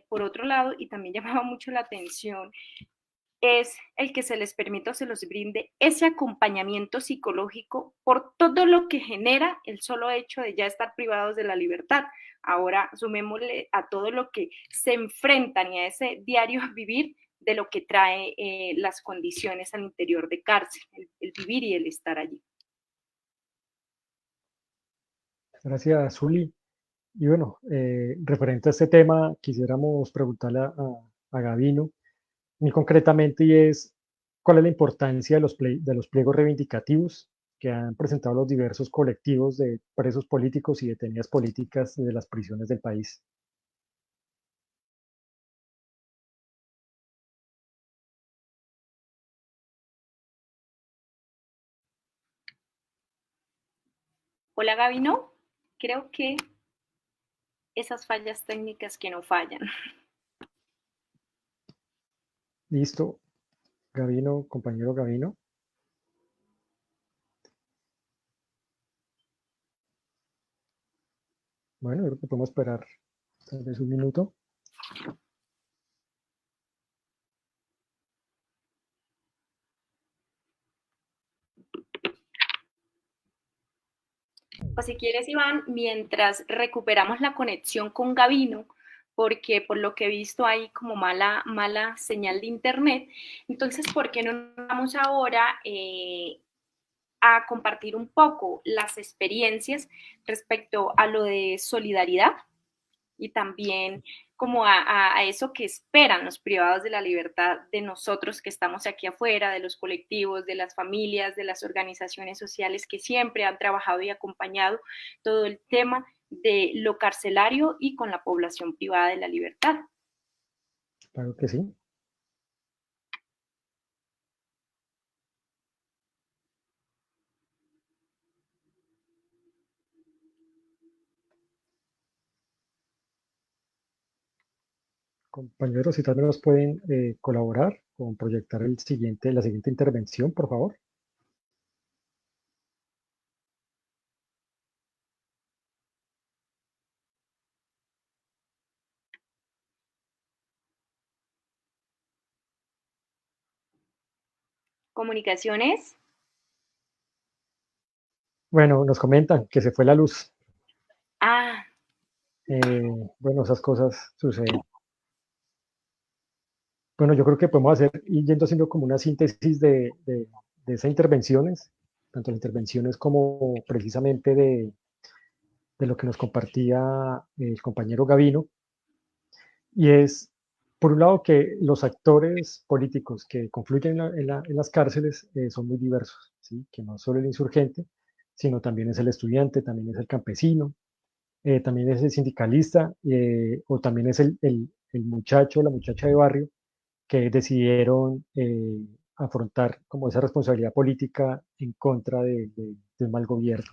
por otro lado, y también llamaba mucho la atención, es el que se les permita o se los brinde ese acompañamiento psicológico por todo lo que genera el solo hecho de ya estar privados de la libertad. Ahora sumémosle a todo lo que se enfrentan y a ese diario vivir de lo que trae las condiciones al interior de cárcel, el vivir y el estar allí. Gracias, Zuli. Y bueno, referente a este tema, quisiéramos preguntarle a Gavino, muy concretamente, y es, ¿cuál es la importancia de los pliegos reivindicativos que han presentado los diversos colectivos de presos políticos y detenidas políticas de las prisiones del país? Hola, Gavino. Creo que esas fallas técnicas que no fallan. Listo. Gavino, compañero Gavino. Bueno, creo que podemos esperar tal vez un minuto. Pues si quieres, Iván, mientras recuperamos la conexión con Gavino, porque por lo que he visto hay como mala señal de internet, entonces, ¿por qué no vamos ahora a compartir un poco las experiencias respecto a lo de solidaridad y también como a eso que esperan los privados de la libertad de nosotros que estamos aquí afuera, de los colectivos, de las familias, de las organizaciones sociales que siempre han trabajado y acompañado todo el tema de lo carcelario y con la población privada de la libertad? Claro que sí. Compañeros, si tal vez nos pueden colaborar con proyectar la siguiente intervención, por favor. ¿Comunicaciones? Bueno, nos comentan que se fue la luz. Ah. Bueno, esas cosas suceden. Bueno, yo creo que podemos hacer, y yendo haciendo como una síntesis de esas intervenciones, tanto las intervenciones como precisamente de lo que nos compartía el compañero Gavino, y es, por un lado, que los actores políticos que confluyen en las cárceles son muy diversos, ¿sí? Que no solo el insurgente, sino también es el estudiante, también es el campesino, también es el sindicalista, o también es el muchacho, la muchacha de barrio, que decidieron afrontar como esa responsabilidad política en contra del mal gobierno.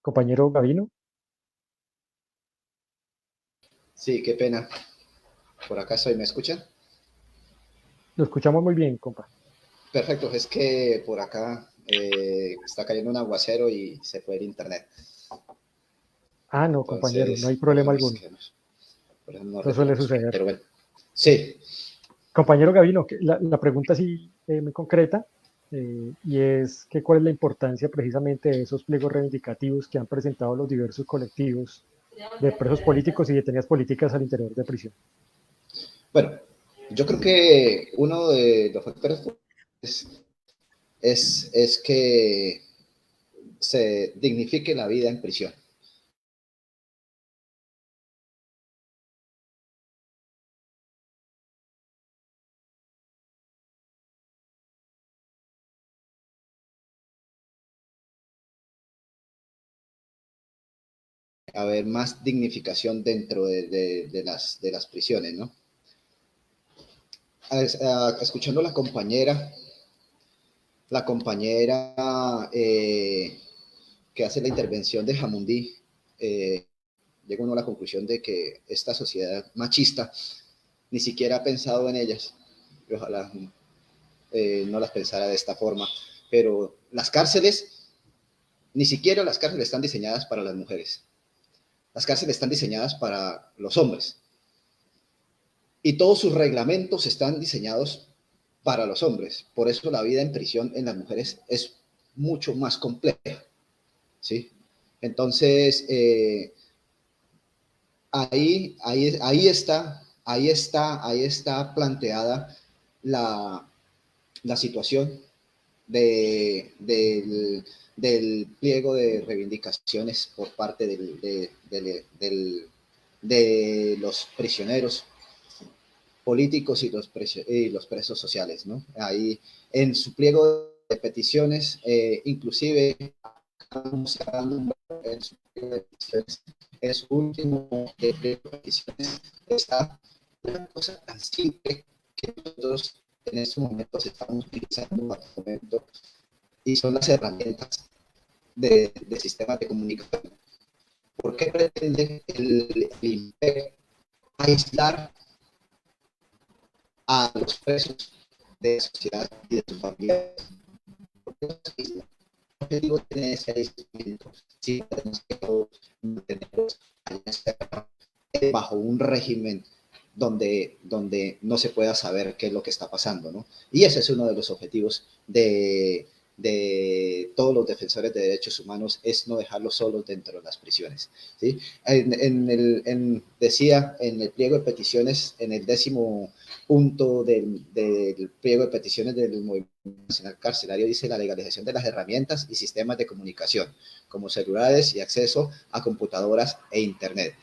Compañero Gavino. Sí, qué pena. Por acá estoy, ¿me escuchan? Lo escuchamos muy bien, compa. Perfecto, es que por acá está cayendo un aguacero y se fue el internet. Ah, no, compañero, no hay Entonces, problema alguno. por eso no Eso suele retomamos bien, suceder. pero bueno. Sí. Compañero Gavino, la pregunta sí muy concreta, y es que cuál es la importancia precisamente de esos pliegos reivindicativos que han presentado los diversos colectivos de presos políticos y detenidas políticas al interior de prisión. Bueno, yo creo que uno de los factores es que se dignifique la vida en prisión. Haber más dignificación dentro de las prisiones, ¿no? Escuchando a la compañera que hace la intervención de Jamundí, llega uno a la conclusión de que esta sociedad machista ni siquiera ha pensado en ellas. Y ojalá no las pensara de esta forma, pero las cárceles, ni siquiera las cárceles están diseñadas para las mujeres. Las cárceles están diseñadas para los hombres. Y todos sus reglamentos están diseñados para los hombres. Por eso la vida en prisión en las mujeres es mucho más compleja, ¿sí? Entonces, ahí está planteada la situación del pliego de reivindicaciones por parte de los prisioneros políticos y los presos sociales, ¿no? Ahí en su pliego de peticiones, inclusive en su pliego de peticiones, en su último pliego de peticiones, está una cosa tan simple que nosotros en estos momentos estamos utilizando hasta el momento, y son las herramientas de sistemas de comunicación. ¿Por qué pretende el INPEC aislar a los presos de la sociedad y de sus familiares? ¿Por qué los aísla? El objetivo tiene ese aislamiento. Sí, tenemos que mantenerlos bajo un régimen donde no se pueda saber qué es lo que está pasando, ¿no? Y ese es uno de los objetivos de todos los defensores de derechos humanos, es no dejarlos solos dentro de las prisiones, ¿sí? Decía en el pliego de peticiones, en el 10º punto del pliego de peticiones del Movimiento Nacional Carcelario, dice la legalización de las herramientas y sistemas de comunicación, como celulares y acceso a computadoras e internet.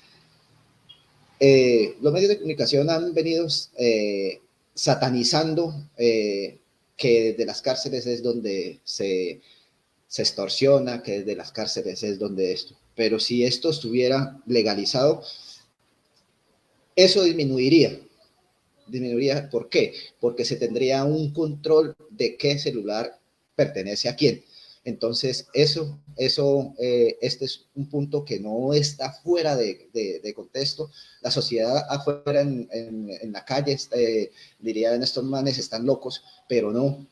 Los medios de comunicación han venido satanizando que desde las cárceles es donde se extorsiona, que desde las cárceles es donde esto. Pero si esto estuviera legalizado, eso disminuiría. ¿Por qué? Porque se tendría un control de qué celular pertenece a quién. Entonces, este es un punto que no está fuera de contexto. La sociedad afuera en la calle, dirían estos manes están locos, pero no.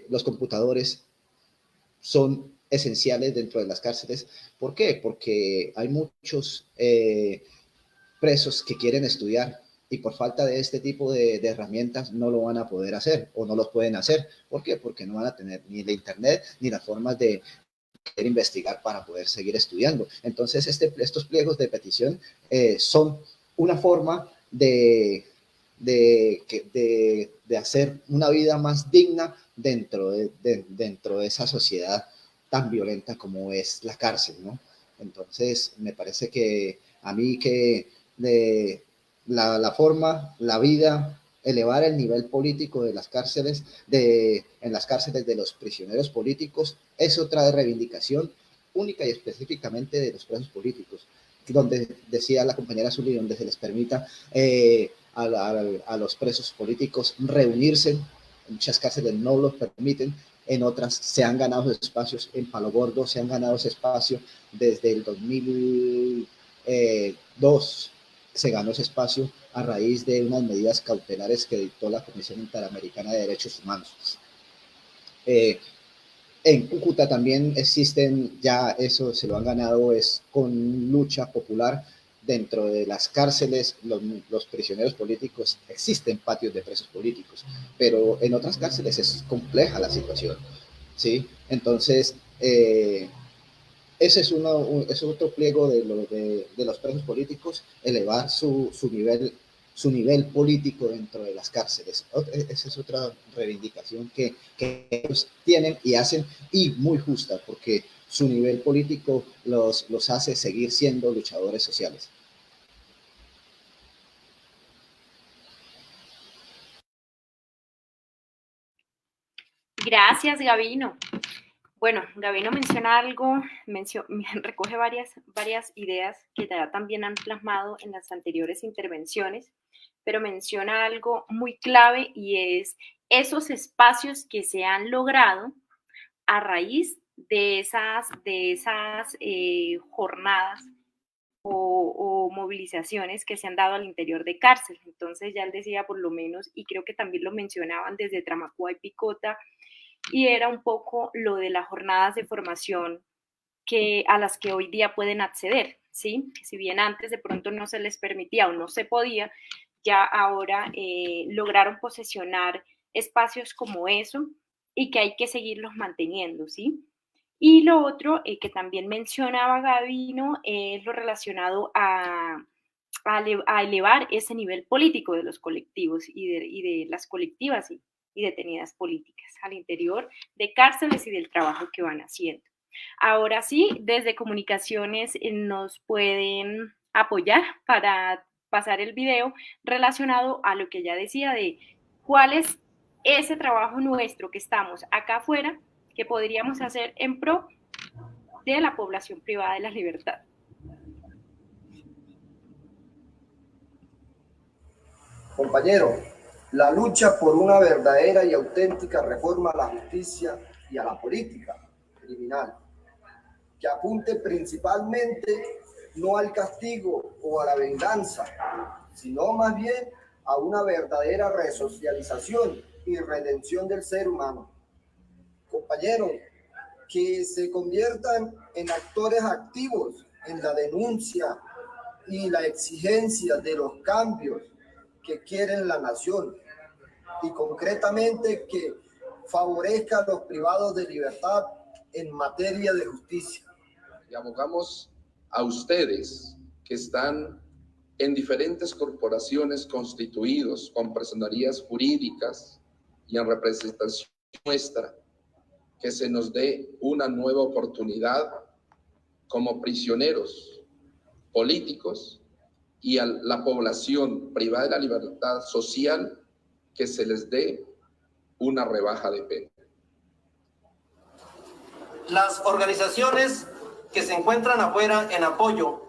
Los computadores son esenciales dentro de las cárceles. ¿Por qué? Porque hay muchos presos que quieren estudiar y por falta de este tipo de herramientas no lo van a poder hacer o no los pueden hacer. ¿Por qué? Porque no van a tener ni el internet ni las formas de poder investigar para poder seguir estudiando. Entonces, estos pliegos de petición son una forma de de hacer una vida más digna dentro de esa sociedad tan violenta como es la cárcel, ¿no? Entonces, me parece que a mí que la forma, la vida, elevar el nivel político de las cárceles, en las cárceles de los prisioneros políticos, es otra reivindicación única y específicamente de los presos políticos, donde decía la compañera Zully, donde se les permita a los presos políticos reunirse. En muchas cárceles no los permiten, en otras se han ganado espacios. En Palo Gordo se han ganado ese espacio desde el 2002, se ganó ese espacio a raíz de unas medidas cautelares que dictó la Comisión Interamericana de Derechos Humanos. En Cúcuta también existen, ya eso se lo han ganado, es con lucha popular. Dentro de las cárceles, los prisioneros políticos, existen patios de presos políticos, pero en otras cárceles es compleja la situación, ¿sí? Entonces, ese es otro pliego de los presos políticos, elevar su nivel político dentro de las cárceles. Esa es otra reivindicación que ellos tienen y hacen, y muy justa, porque su nivel político los hace seguir siendo luchadores sociales. Gracias, Gabino. Bueno, Gabino menciona algo, recoge varias ideas que ya también han plasmado en las anteriores intervenciones, pero menciona algo muy clave, y es esos espacios que se han logrado a raíz de esas jornadas o movilizaciones que se han dado al interior de cárcel. Entonces ya él decía, por lo menos, y creo que también lo mencionaban desde Tramacúa y Picota, y era un poco lo de las jornadas de formación a las que hoy día pueden acceder, ¿sí? Si bien antes de pronto no se les permitía o no se podía, ya ahora lograron posesionar espacios como eso, y que hay que seguirlos manteniendo, ¿sí? Y lo otro que también mencionaba Gabino es lo relacionado a elevar ese nivel político de los colectivos y de las colectivas y detenidas políticas al interior de cárceles y del trabajo que van haciendo. Ahora sí, desde Comunicaciones nos pueden apoyar para pasar el video relacionado a lo que ya decía de cuál es ese trabajo nuestro que estamos acá afuera que podríamos hacer en pro de la población privada de la libertad. Compañero, la lucha por una verdadera y auténtica reforma a la justicia y a la política criminal, que apunte principalmente no al castigo o a la venganza, sino más bien a una verdadera resocialización y redención del ser humano. Compañeros, que se conviertan en actores activos en la denuncia y la exigencia de los cambios que quieren la nación, y concretamente que favorezca a los privados de libertad en materia de justicia. Y abogamos a ustedes que están en diferentes corporaciones constituidos con personerías jurídicas y en representación nuestra, que se nos dé una nueva oportunidad como prisioneros políticos, y a la población privada de la libertad social, que se les dé una rebaja de pena. Las organizaciones que se encuentran afuera en apoyo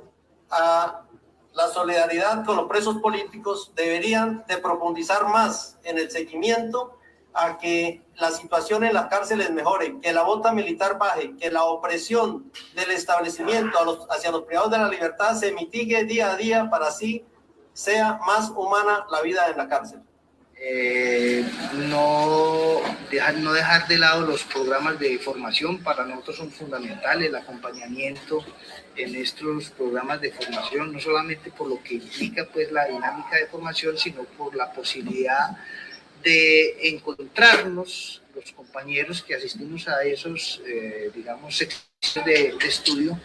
a la solidaridad con los presos políticos deberían de profundizar más en el seguimiento a que la situación en las cárceles mejore, que la bota militar baje, que la opresión del establecimiento hacia los privados de la libertad se mitigue día a día para así sea más humana la vida en la cárcel. No dejar de lado los programas de formación. Para nosotros son fundamentales el acompañamiento en estos programas de formación, no solamente por lo que implica pues la dinámica de formación, sino por la posibilidad de encontrarnos los compañeros que asistimos a esos, digamos, secciones de estudio,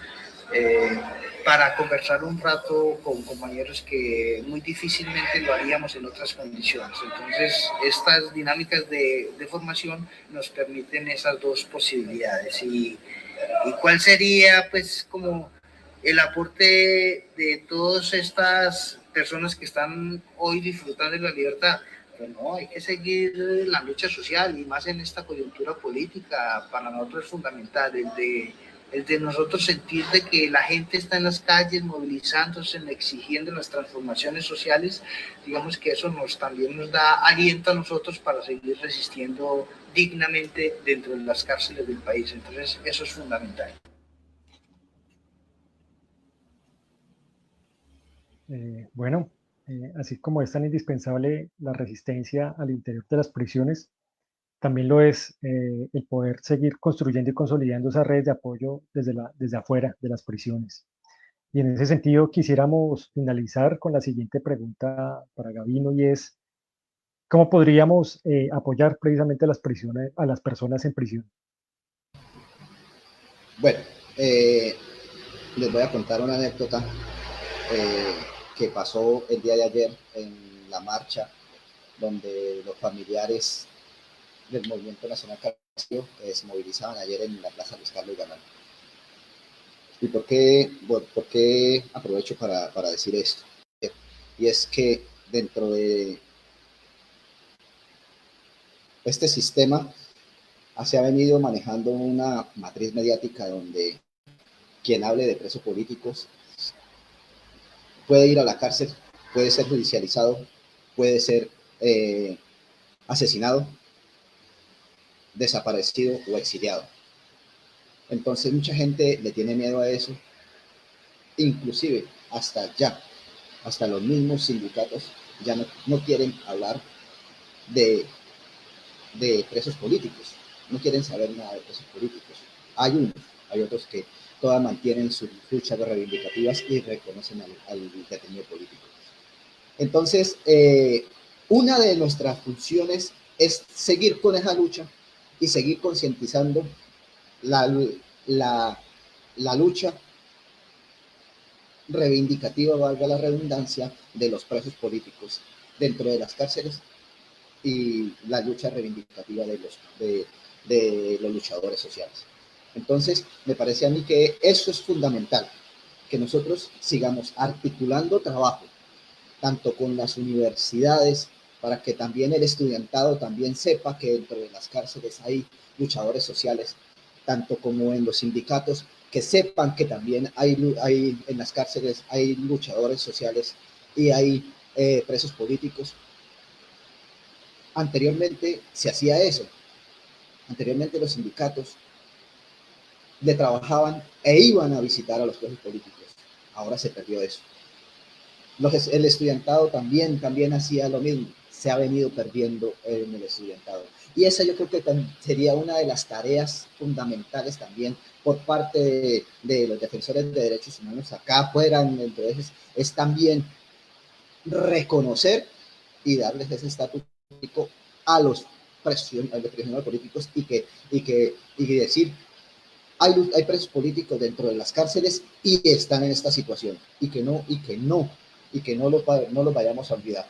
para conversar un rato con compañeros que muy difícilmente lo haríamos en otras condiciones. Entonces, estas dinámicas de formación nos permiten esas dos posibilidades. ¿Y cuál sería, pues, como el aporte de todas estas personas que están hoy disfrutando de la libertad? Pues no, hay que seguir la lucha social, y más en esta coyuntura política. Para nosotros es fundamental el de nosotros sentir de que la gente está en las calles movilizándose, exigiendo las transformaciones sociales. Digamos que eso también nos da aliento a nosotros para seguir resistiendo dignamente dentro de las cárceles del país. Entonces eso es fundamental. Bueno, así como es tan indispensable la resistencia al interior de las prisiones, también lo es el poder seguir construyendo y consolidando esas redes de apoyo desde afuera de las prisiones. Y en ese sentido quisiéramos finalizar con la siguiente pregunta para Gavino, y es, ¿cómo podríamos apoyar precisamente a a las personas en prisión? Bueno, les voy a contar una anécdota que pasó el día de ayer en la marcha, donde los familiares del Movimiento Nacional Carcelario se movilizaban ayer en la Plaza Luis Carlos Galán. ¿Y por qué aprovecho para decir esto? Y es que dentro de este sistema se ha venido manejando una matriz mediática donde quien hable de presos políticos puede ir a la cárcel, puede ser judicializado, puede ser asesinado, desaparecido o exiliado. Entonces mucha gente le tiene miedo a eso, inclusive hasta los mismos sindicatos ya no quieren hablar de presos políticos, no quieren saber nada de presos políticos. Hay otros que todas mantienen sus luchas reivindicativas y reconocen al detenido político. Entonces, una de nuestras funciones es seguir con esa lucha y seguir concientizando la lucha reivindicativa, valga la redundancia, de los presos políticos dentro de las cárceles, y la lucha reivindicativa de los luchadores sociales. Entonces, me parece a mí que eso es fundamental, que nosotros sigamos articulando trabajo, tanto con las universidades, para que también el estudiantado también sepa que dentro de las cárceles hay luchadores sociales, tanto como en los sindicatos, que sepan que también hay en las cárceles hay luchadores sociales y hay presos políticos. Anteriormente se hacía eso. Anteriormente los sindicatos le trabajaban e iban a visitar a los presos políticos. Ahora se perdió eso. El estudiantado también hacía lo mismo. Se ha venido perdiendo en el estudiantado. Y esa yo creo que sería una de las tareas fundamentales también por parte de los defensores de derechos humanos acá afuera. Entonces, es también reconocer y darles ese estatus político a los prisioneros políticos y decir, hay presos políticos dentro de las cárceles y están en esta situación, y que no los vayamos a olvidar.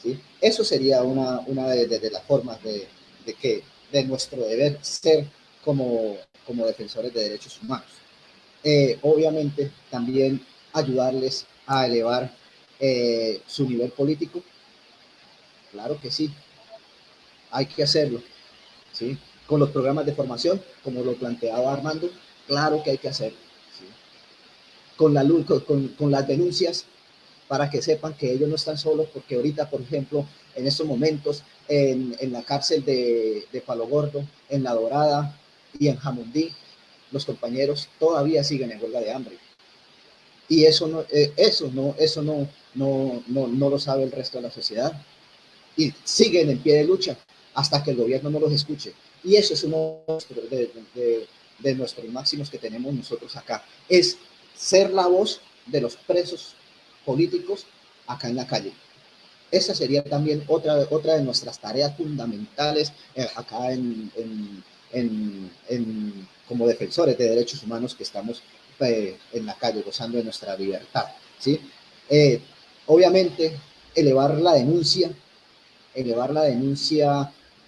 ¿Sí? Eso sería una de las formas de nuestro deber ser como defensores de derechos humanos. Obviamente también ayudarles a elevar su nivel político. Claro que sí, hay que hacerlo, ¿sí? Con los programas de formación, como lo planteaba Armando, claro que hay que hacerlo, ¿sí? Con las denuncias, para que sepan que ellos no están solos, porque ahorita, por ejemplo, en estos momentos, en la cárcel de Palo Gordo, en La Dorada y en Jamundí, los compañeros todavía siguen en huelga de hambre. Y eso no lo sabe el resto de la sociedad. Y siguen en pie de lucha hasta que el gobierno no los escuche. Y eso es uno de nuestros máximos que tenemos nosotros acá, es ser la voz de los presos políticos acá en la calle. Esa sería también otra de nuestras tareas fundamentales acá como defensores de derechos humanos que estamos en la calle, gozando de nuestra libertad, ¿sí? Obviamente, elevar la denuncia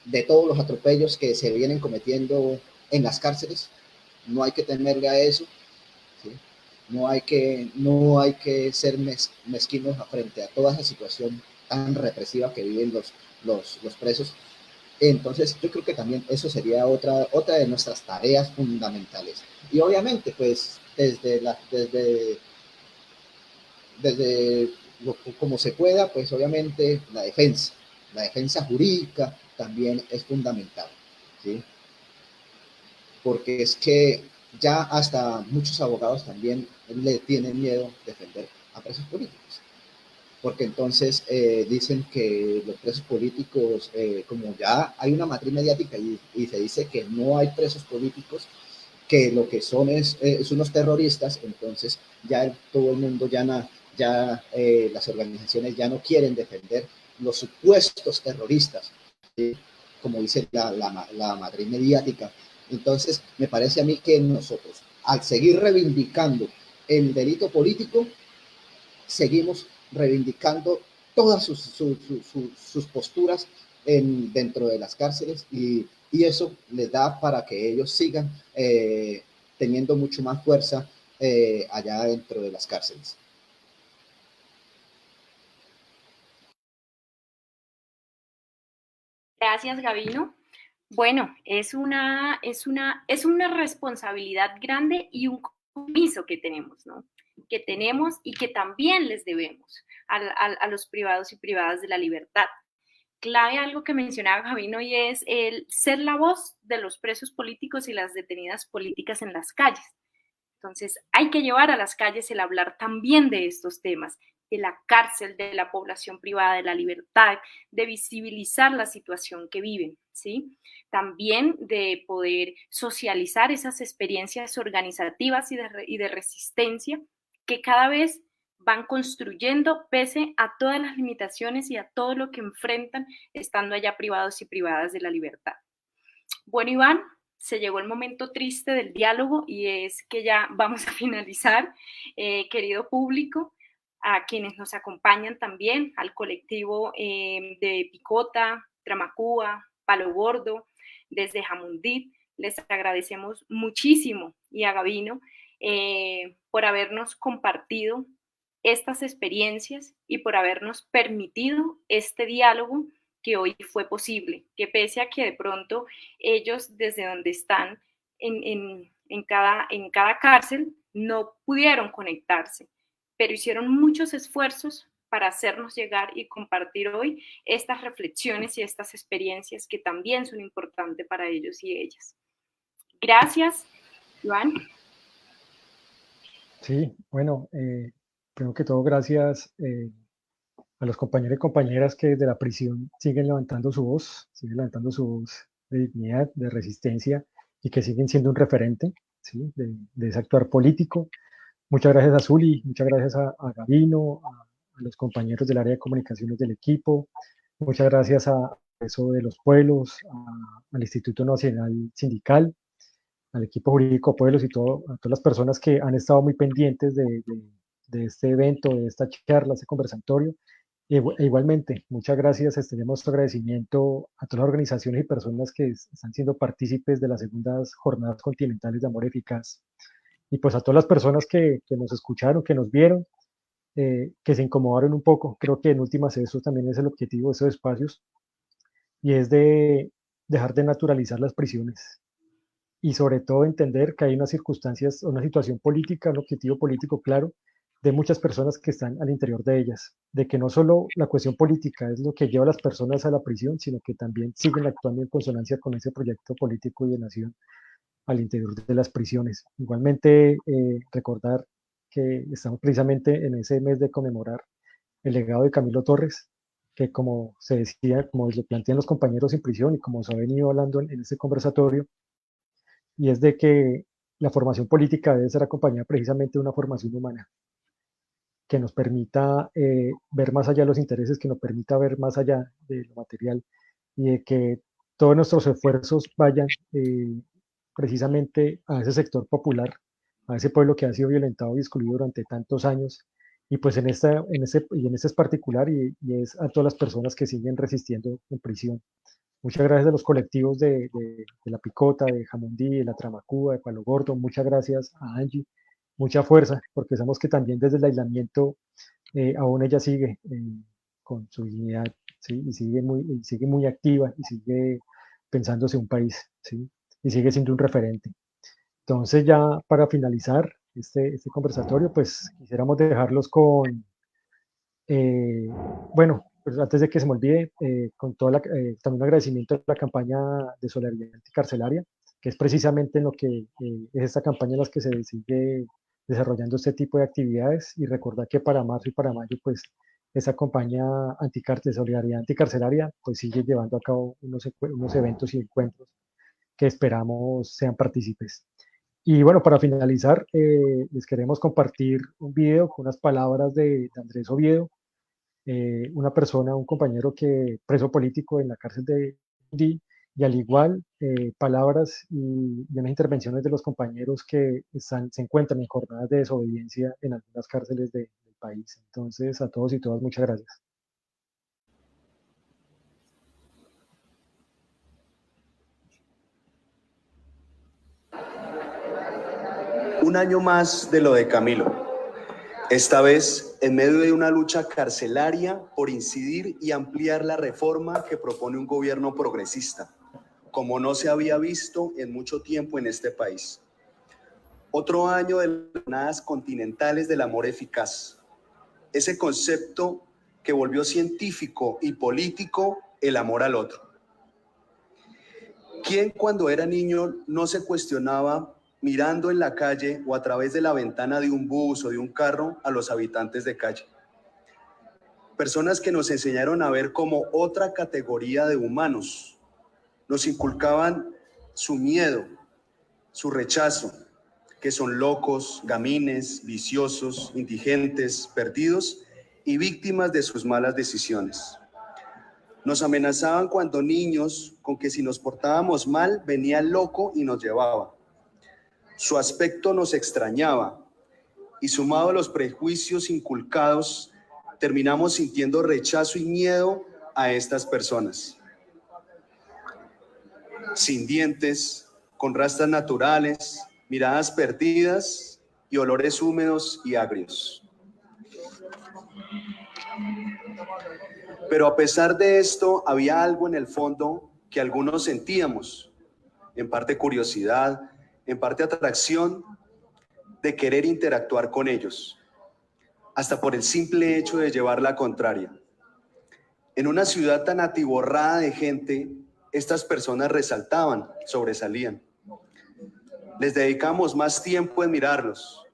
de todos los atropellos que se vienen cometiendo en las cárceles. No hay que temerle a eso, ¿sí? No hay que ser mezquinos frente a toda esa situación tan represiva que viven los presos. Entonces, yo creo que también eso sería otra de nuestras tareas fundamentales. Y obviamente, pues, desde como se pueda, pues obviamente la defensa jurídica también es fundamental, ¿sí? Porque es que ya hasta muchos abogados también le tienen miedo defender a presos políticos, porque entonces dicen que los presos políticos, como ya hay una matriz mediática y se dice que no hay presos políticos, que lo que son es unos terroristas, entonces ya todo el mundo las organizaciones ya no quieren defender los supuestos terroristas, ¿sí? Como dice la matriz mediática. Entonces, me parece a mí que nosotros, al seguir reivindicando el delito político, seguimos reivindicando todas sus posturas dentro de las cárceles y eso les da para que ellos sigan teniendo mucho más fuerza allá dentro de las cárceles. Gracias, Gabino. Bueno, es una responsabilidad grande y un compromiso que tenemos, ¿no? Que tenemos y que también les debemos a los privados y privadas de la libertad. Clave algo que mencionaba Gabino y es el ser la voz de los presos políticos y las detenidas políticas en las calles. Entonces, hay que llevar a las calles el hablar también de estos temas, de la cárcel, de la población privada de la libertad, de visibilizar la situación que viven, ¿sí? También de poder socializar esas experiencias organizativas y de resistencia que cada vez van construyendo pese a todas las limitaciones y a todo lo que enfrentan estando allá privados y privadas de la libertad. Bueno, Iván, se llegó el momento triste del diálogo y es que ya vamos a finalizar. Querido público, a quienes nos acompañan también, al colectivo de Picota, Tramacúa, Palo Gordo, desde Jamundí, les agradecemos muchísimo y a Gabino por habernos compartido estas experiencias y por habernos permitido este diálogo que hoy fue posible, que pese a que de pronto ellos desde donde están en cada cárcel no pudieron conectarse, pero hicieron muchos esfuerzos para hacernos llegar y compartir hoy estas reflexiones y estas experiencias que también son importantes para ellos y ellas. Gracias, Iván. Sí, bueno, primero que todo, gracias a los compañeros y compañeras que desde la prisión siguen levantando su voz de dignidad, de resistencia y que siguen siendo un referente, ¿sí? de ese actuar político. Muchas gracias a Zuli, muchas gracias a Gabino, a los compañeros del área de comunicaciones del equipo, muchas gracias a eso de los pueblos, al Instituto Nacional Sindical, al equipo jurídico Pueblos y a todas las personas que han estado muy pendientes de este evento, de esta charla, este conversatorio. Igualmente, muchas gracias, extendemos nuestro agradecimiento a todas las organizaciones y personas que están siendo partícipes de las segundas jornadas continentales de Amor Eficaz. Y pues a todas las personas que nos escucharon, que nos vieron, que se incomodaron un poco. Creo que en últimas eso también es el objetivo de esos espacios, y es de dejar de naturalizar las prisiones. Y sobre todo entender que hay unas circunstancias, una situación política, un objetivo político claro de muchas personas que están al interior de ellas, de que no solo la cuestión política es lo que lleva a las personas a la prisión, sino que también siguen actuando en consonancia con ese proyecto político y de nación al interior de las prisiones. Igualmente, recordar que estamos precisamente en ese mes de conmemorar el legado de Camilo Torres, que como se decía, como lo plantean los compañeros en prisión y como se ha venido hablando en este conversatorio, y es de que la formación política debe ser acompañada precisamente de una formación humana, que nos permita ver más allá de los intereses, que nos permita ver más allá de lo material, y de que todos nuestros esfuerzos vayan precisamente a ese sector popular, a ese pueblo que ha sido violentado y excluido durante tantos años. Y pues en este es particular y es a todas las personas que siguen resistiendo en prisión. Muchas gracias a los colectivos de La Picota, de Jamundí, de La Tramacúa, de Palo Gordo. Muchas gracias a Angie. Mucha fuerza, porque sabemos que también desde el aislamiento aún ella sigue con su dignidad, ¿sí? Y sigue muy activa y sigue pensándose un país, ¿sí? Y sigue siendo un referente. Entonces ya para finalizar este conversatorio, pues quisiéramos dejarlos con, bueno, pues antes de que se me olvide, con también un agradecimiento a la campaña de solidaridad anticarcelaria, que es precisamente en lo que es esta campaña en la que se sigue desarrollando este tipo de actividades, y recordar que para marzo y para mayo, pues esa campaña de solidaridad anticarcelaria, pues sigue llevando a cabo unos eventos y encuentros que esperamos sean partícipes. Y bueno, para finalizar, les queremos compartir un video con unas palabras de Andrés Oviedo, una persona, un compañero preso político en la cárcel de Dí, y al igual palabras y unas intervenciones de los compañeros que se encuentran en jornadas de desobediencia en algunas cárceles del país. Entonces, a todos y todas, muchas gracias. Un año más de lo de Camilo. Esta vez, en medio de una lucha carcelaria por incidir y ampliar la reforma que propone un gobierno progresista, como no se había visto en mucho tiempo en este país. Otro año de las jornadas continentales del amor eficaz. Ese concepto que volvió científico y político el amor al otro. ¿Quién cuando era niño no se cuestionaba mirando en la calle o a través de la ventana de un bus o de un carro a los habitantes de calle? Personas que nos enseñaron a ver como otra categoría de humanos. Nos inculcaban su miedo, su rechazo, que son locos, gamines, viciosos, indigentes, perdidos y víctimas de sus malas decisiones. Nos amenazaban cuando niños con que si nos portábamos mal venía el loco y nos llevaba. Su aspecto nos extrañaba y sumado a los prejuicios inculcados, terminamos sintiendo rechazo y miedo a estas personas. Sin dientes, con rastas naturales, miradas perdidas y olores húmedos y agrios. Pero a pesar de esto, había algo en el fondo que algunos sentíamos, en parte curiosidad, en parte atracción, de querer interactuar con ellos, hasta por el simple hecho de llevar la contraria. En una ciudad tan atiborrada de gente, estas personas resaltaban, sobresalían. Les dedicamos más tiempo en mirarlos.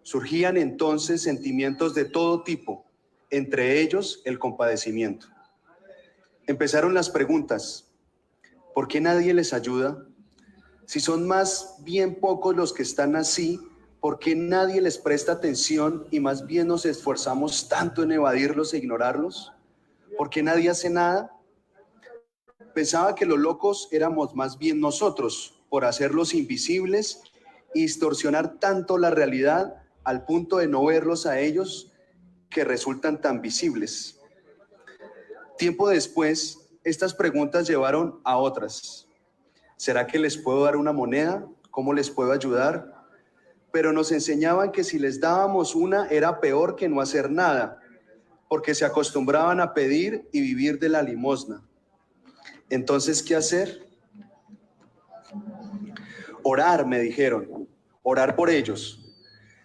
Surgían entonces sentimientos de todo tipo, entre ellos el compadecimiento. Empezaron las preguntas. ¿Por qué nadie les ayuda? Si son más bien pocos los que están así, ¿por qué nadie les presta atención y más bien nos esforzamos tanto en evadirlos e ignorarlos? ¿Por qué nadie hace nada? Pensaba que los locos éramos más bien nosotros, por hacerlos invisibles y distorsionar tanto la realidad al punto de no verlos a ellos que resultan tan visibles. Tiempo después, estas preguntas llevaron a otras. ¿Será que les puedo dar una moneda? ¿Cómo les puedo ayudar? Pero nos enseñaban que si les dábamos una era peor que no hacer nada, porque se acostumbraban a pedir y vivir de la limosna. Entonces, ¿qué hacer? Orar, me dijeron, orar por ellos.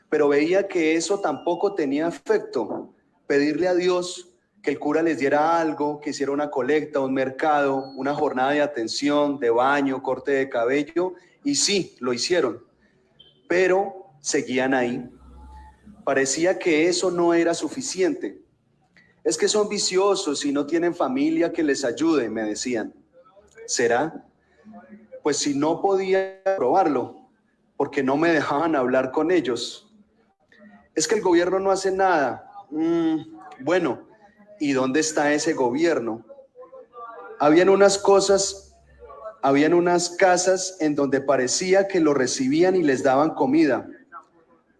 Pero veía que eso tampoco tenía efecto. Pedirle a Dios que el cura les diera algo, que hiciera una colecta, un mercado, una jornada de atención, de baño, corte de cabello, y sí, lo hicieron, pero seguían ahí. Parecía que eso no era suficiente. Es que son viciosos y no tienen familia que les ayude, me decían. ¿Será? Pues si no podía probarlo, porque no me dejaban hablar con ellos. Es que el gobierno no hace nada. Bueno, ¿y dónde está ese gobierno? Habían unas casas en donde parecía que lo recibían y les daban comida,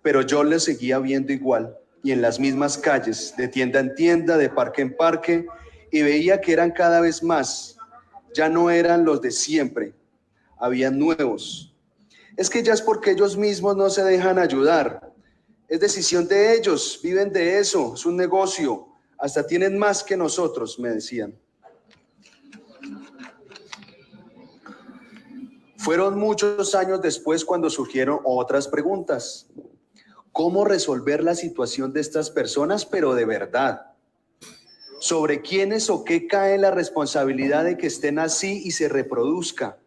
pero yo les seguía viendo igual, y en las mismas calles, de tienda en tienda, de parque en parque, y veía que eran cada vez más. Ya no eran los de siempre, habían nuevos. Es que ya es porque ellos mismos no se dejan ayudar. Es decisión de ellos, viven de eso, es un negocio. Hasta tienen más que nosotros, me decían. Fueron muchos años después cuando surgieron otras preguntas. ¿Cómo resolver la situación de estas personas, pero de verdad? ¿Sobre quiénes o qué cae la responsabilidad de que estén así y se reproduzca?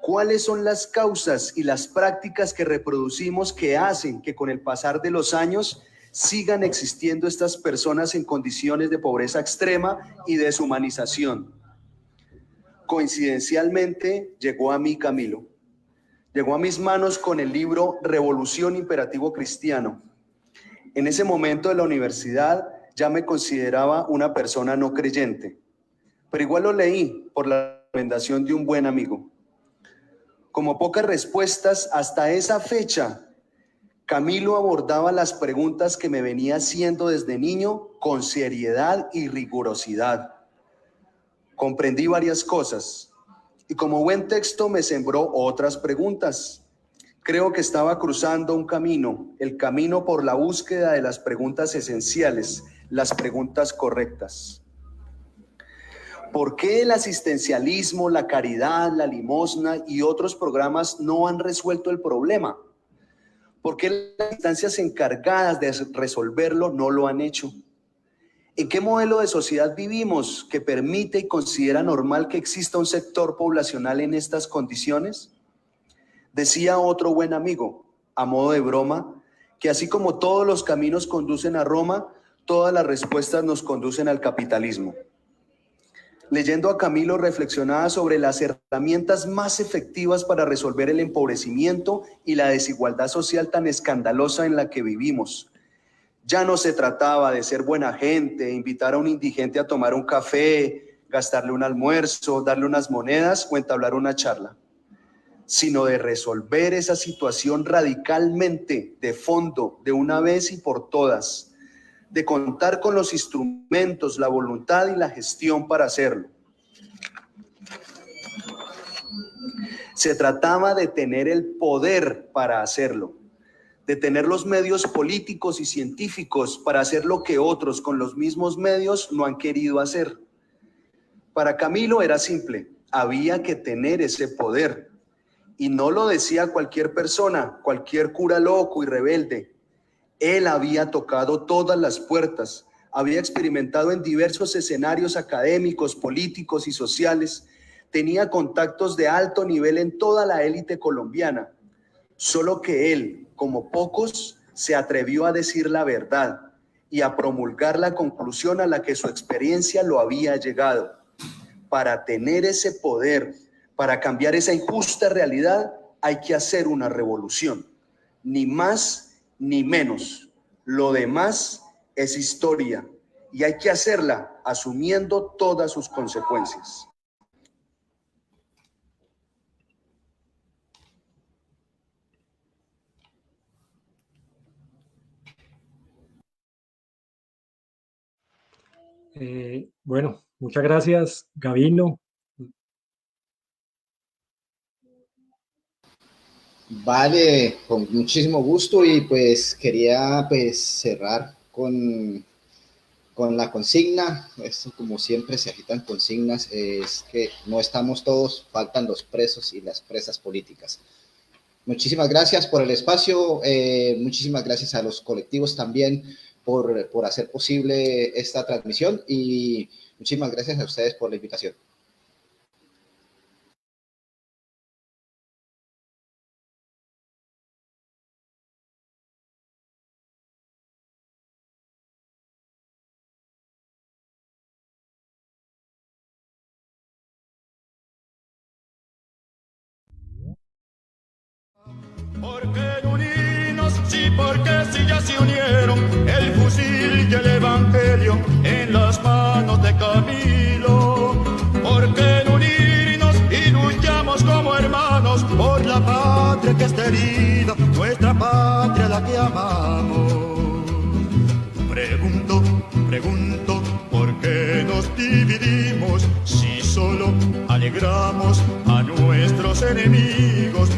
¿Cuáles son las causas y las prácticas que reproducimos que hacen que con el pasar de los años sigan existiendo estas personas en condiciones de pobreza extrema y deshumanización? Coincidencialmente llegó a mí Camilo. Llegó a mis manos con el libro Revolución Imperativo Cristiano. En ese momento de la universidad ya me consideraba una persona no creyente, pero igual lo leí por la recomendación de un buen amigo. Como pocas respuestas hasta esa fecha, Camilo abordaba las preguntas que me venía haciendo desde niño con seriedad y rigurosidad. Comprendí varias cosas y como buen texto me sembró otras preguntas. Creo que estaba cruzando un camino, el camino por la búsqueda de las preguntas esenciales, las preguntas correctas. ¿Por qué el asistencialismo, la caridad, la limosna y otros programas no han resuelto el problema? ¿Por qué las instancias encargadas de resolverlo no lo han hecho? ¿En qué modelo de sociedad vivimos que permite y considera normal que exista un sector poblacional en estas condiciones? Decía otro buen amigo, a modo de broma, que así como todos los caminos conducen a Roma, todas las respuestas nos conducen al capitalismo. Leyendo a Camilo reflexionaba sobre las herramientas más efectivas para resolver el empobrecimiento y la desigualdad social tan escandalosa en la que vivimos. Ya no se trataba de ser buena gente, invitar a un indigente a tomar un café, gastarle un almuerzo, darle unas monedas o entablar una charla, sino de resolver esa situación radicalmente, de fondo, de una vez y por todas, de contar con los instrumentos, la voluntad y la gestión para hacerlo. Se trataba de tener el poder para hacerlo, de tener los medios políticos y científicos para hacer lo que otros con los mismos medios no han querido hacer. Para Camilo era simple, había que tener ese poder. Y no lo decía cualquier persona, cualquier cura loco y rebelde. Él había tocado todas las puertas, había experimentado en diversos escenarios académicos, políticos y sociales, tenía contactos de alto nivel en toda la élite colombiana, solo que él, como pocos, se atrevió a decir la verdad y a promulgar la conclusión a la que su experiencia lo había llegado. Para tener ese poder, para cambiar esa injusta realidad, hay que hacer una revolución, ni más ni menos. Lo demás es historia y hay que hacerla asumiendo todas sus consecuencias. Bueno, muchas gracias, Gavino. Vale, con muchísimo gusto y pues quería cerrar con la consigna. Esto, como siempre se agitan consignas, es que no estamos todos, faltan los presos y las presas políticas. Muchísimas gracias por el espacio, muchísimas gracias a los colectivos también por hacer posible esta transmisión y muchísimas gracias a ustedes por la invitación. Porque no unirnos, sí, porque si ya se unieron el fusil y el evangelio en las manos de Camilo. Porque no unirnos y luchamos como hermanos por la patria que está herida, nuestra patria. la que amamos. Pregunto, ¿por qué nos dividimos si solo alegramos a nuestros enemigos?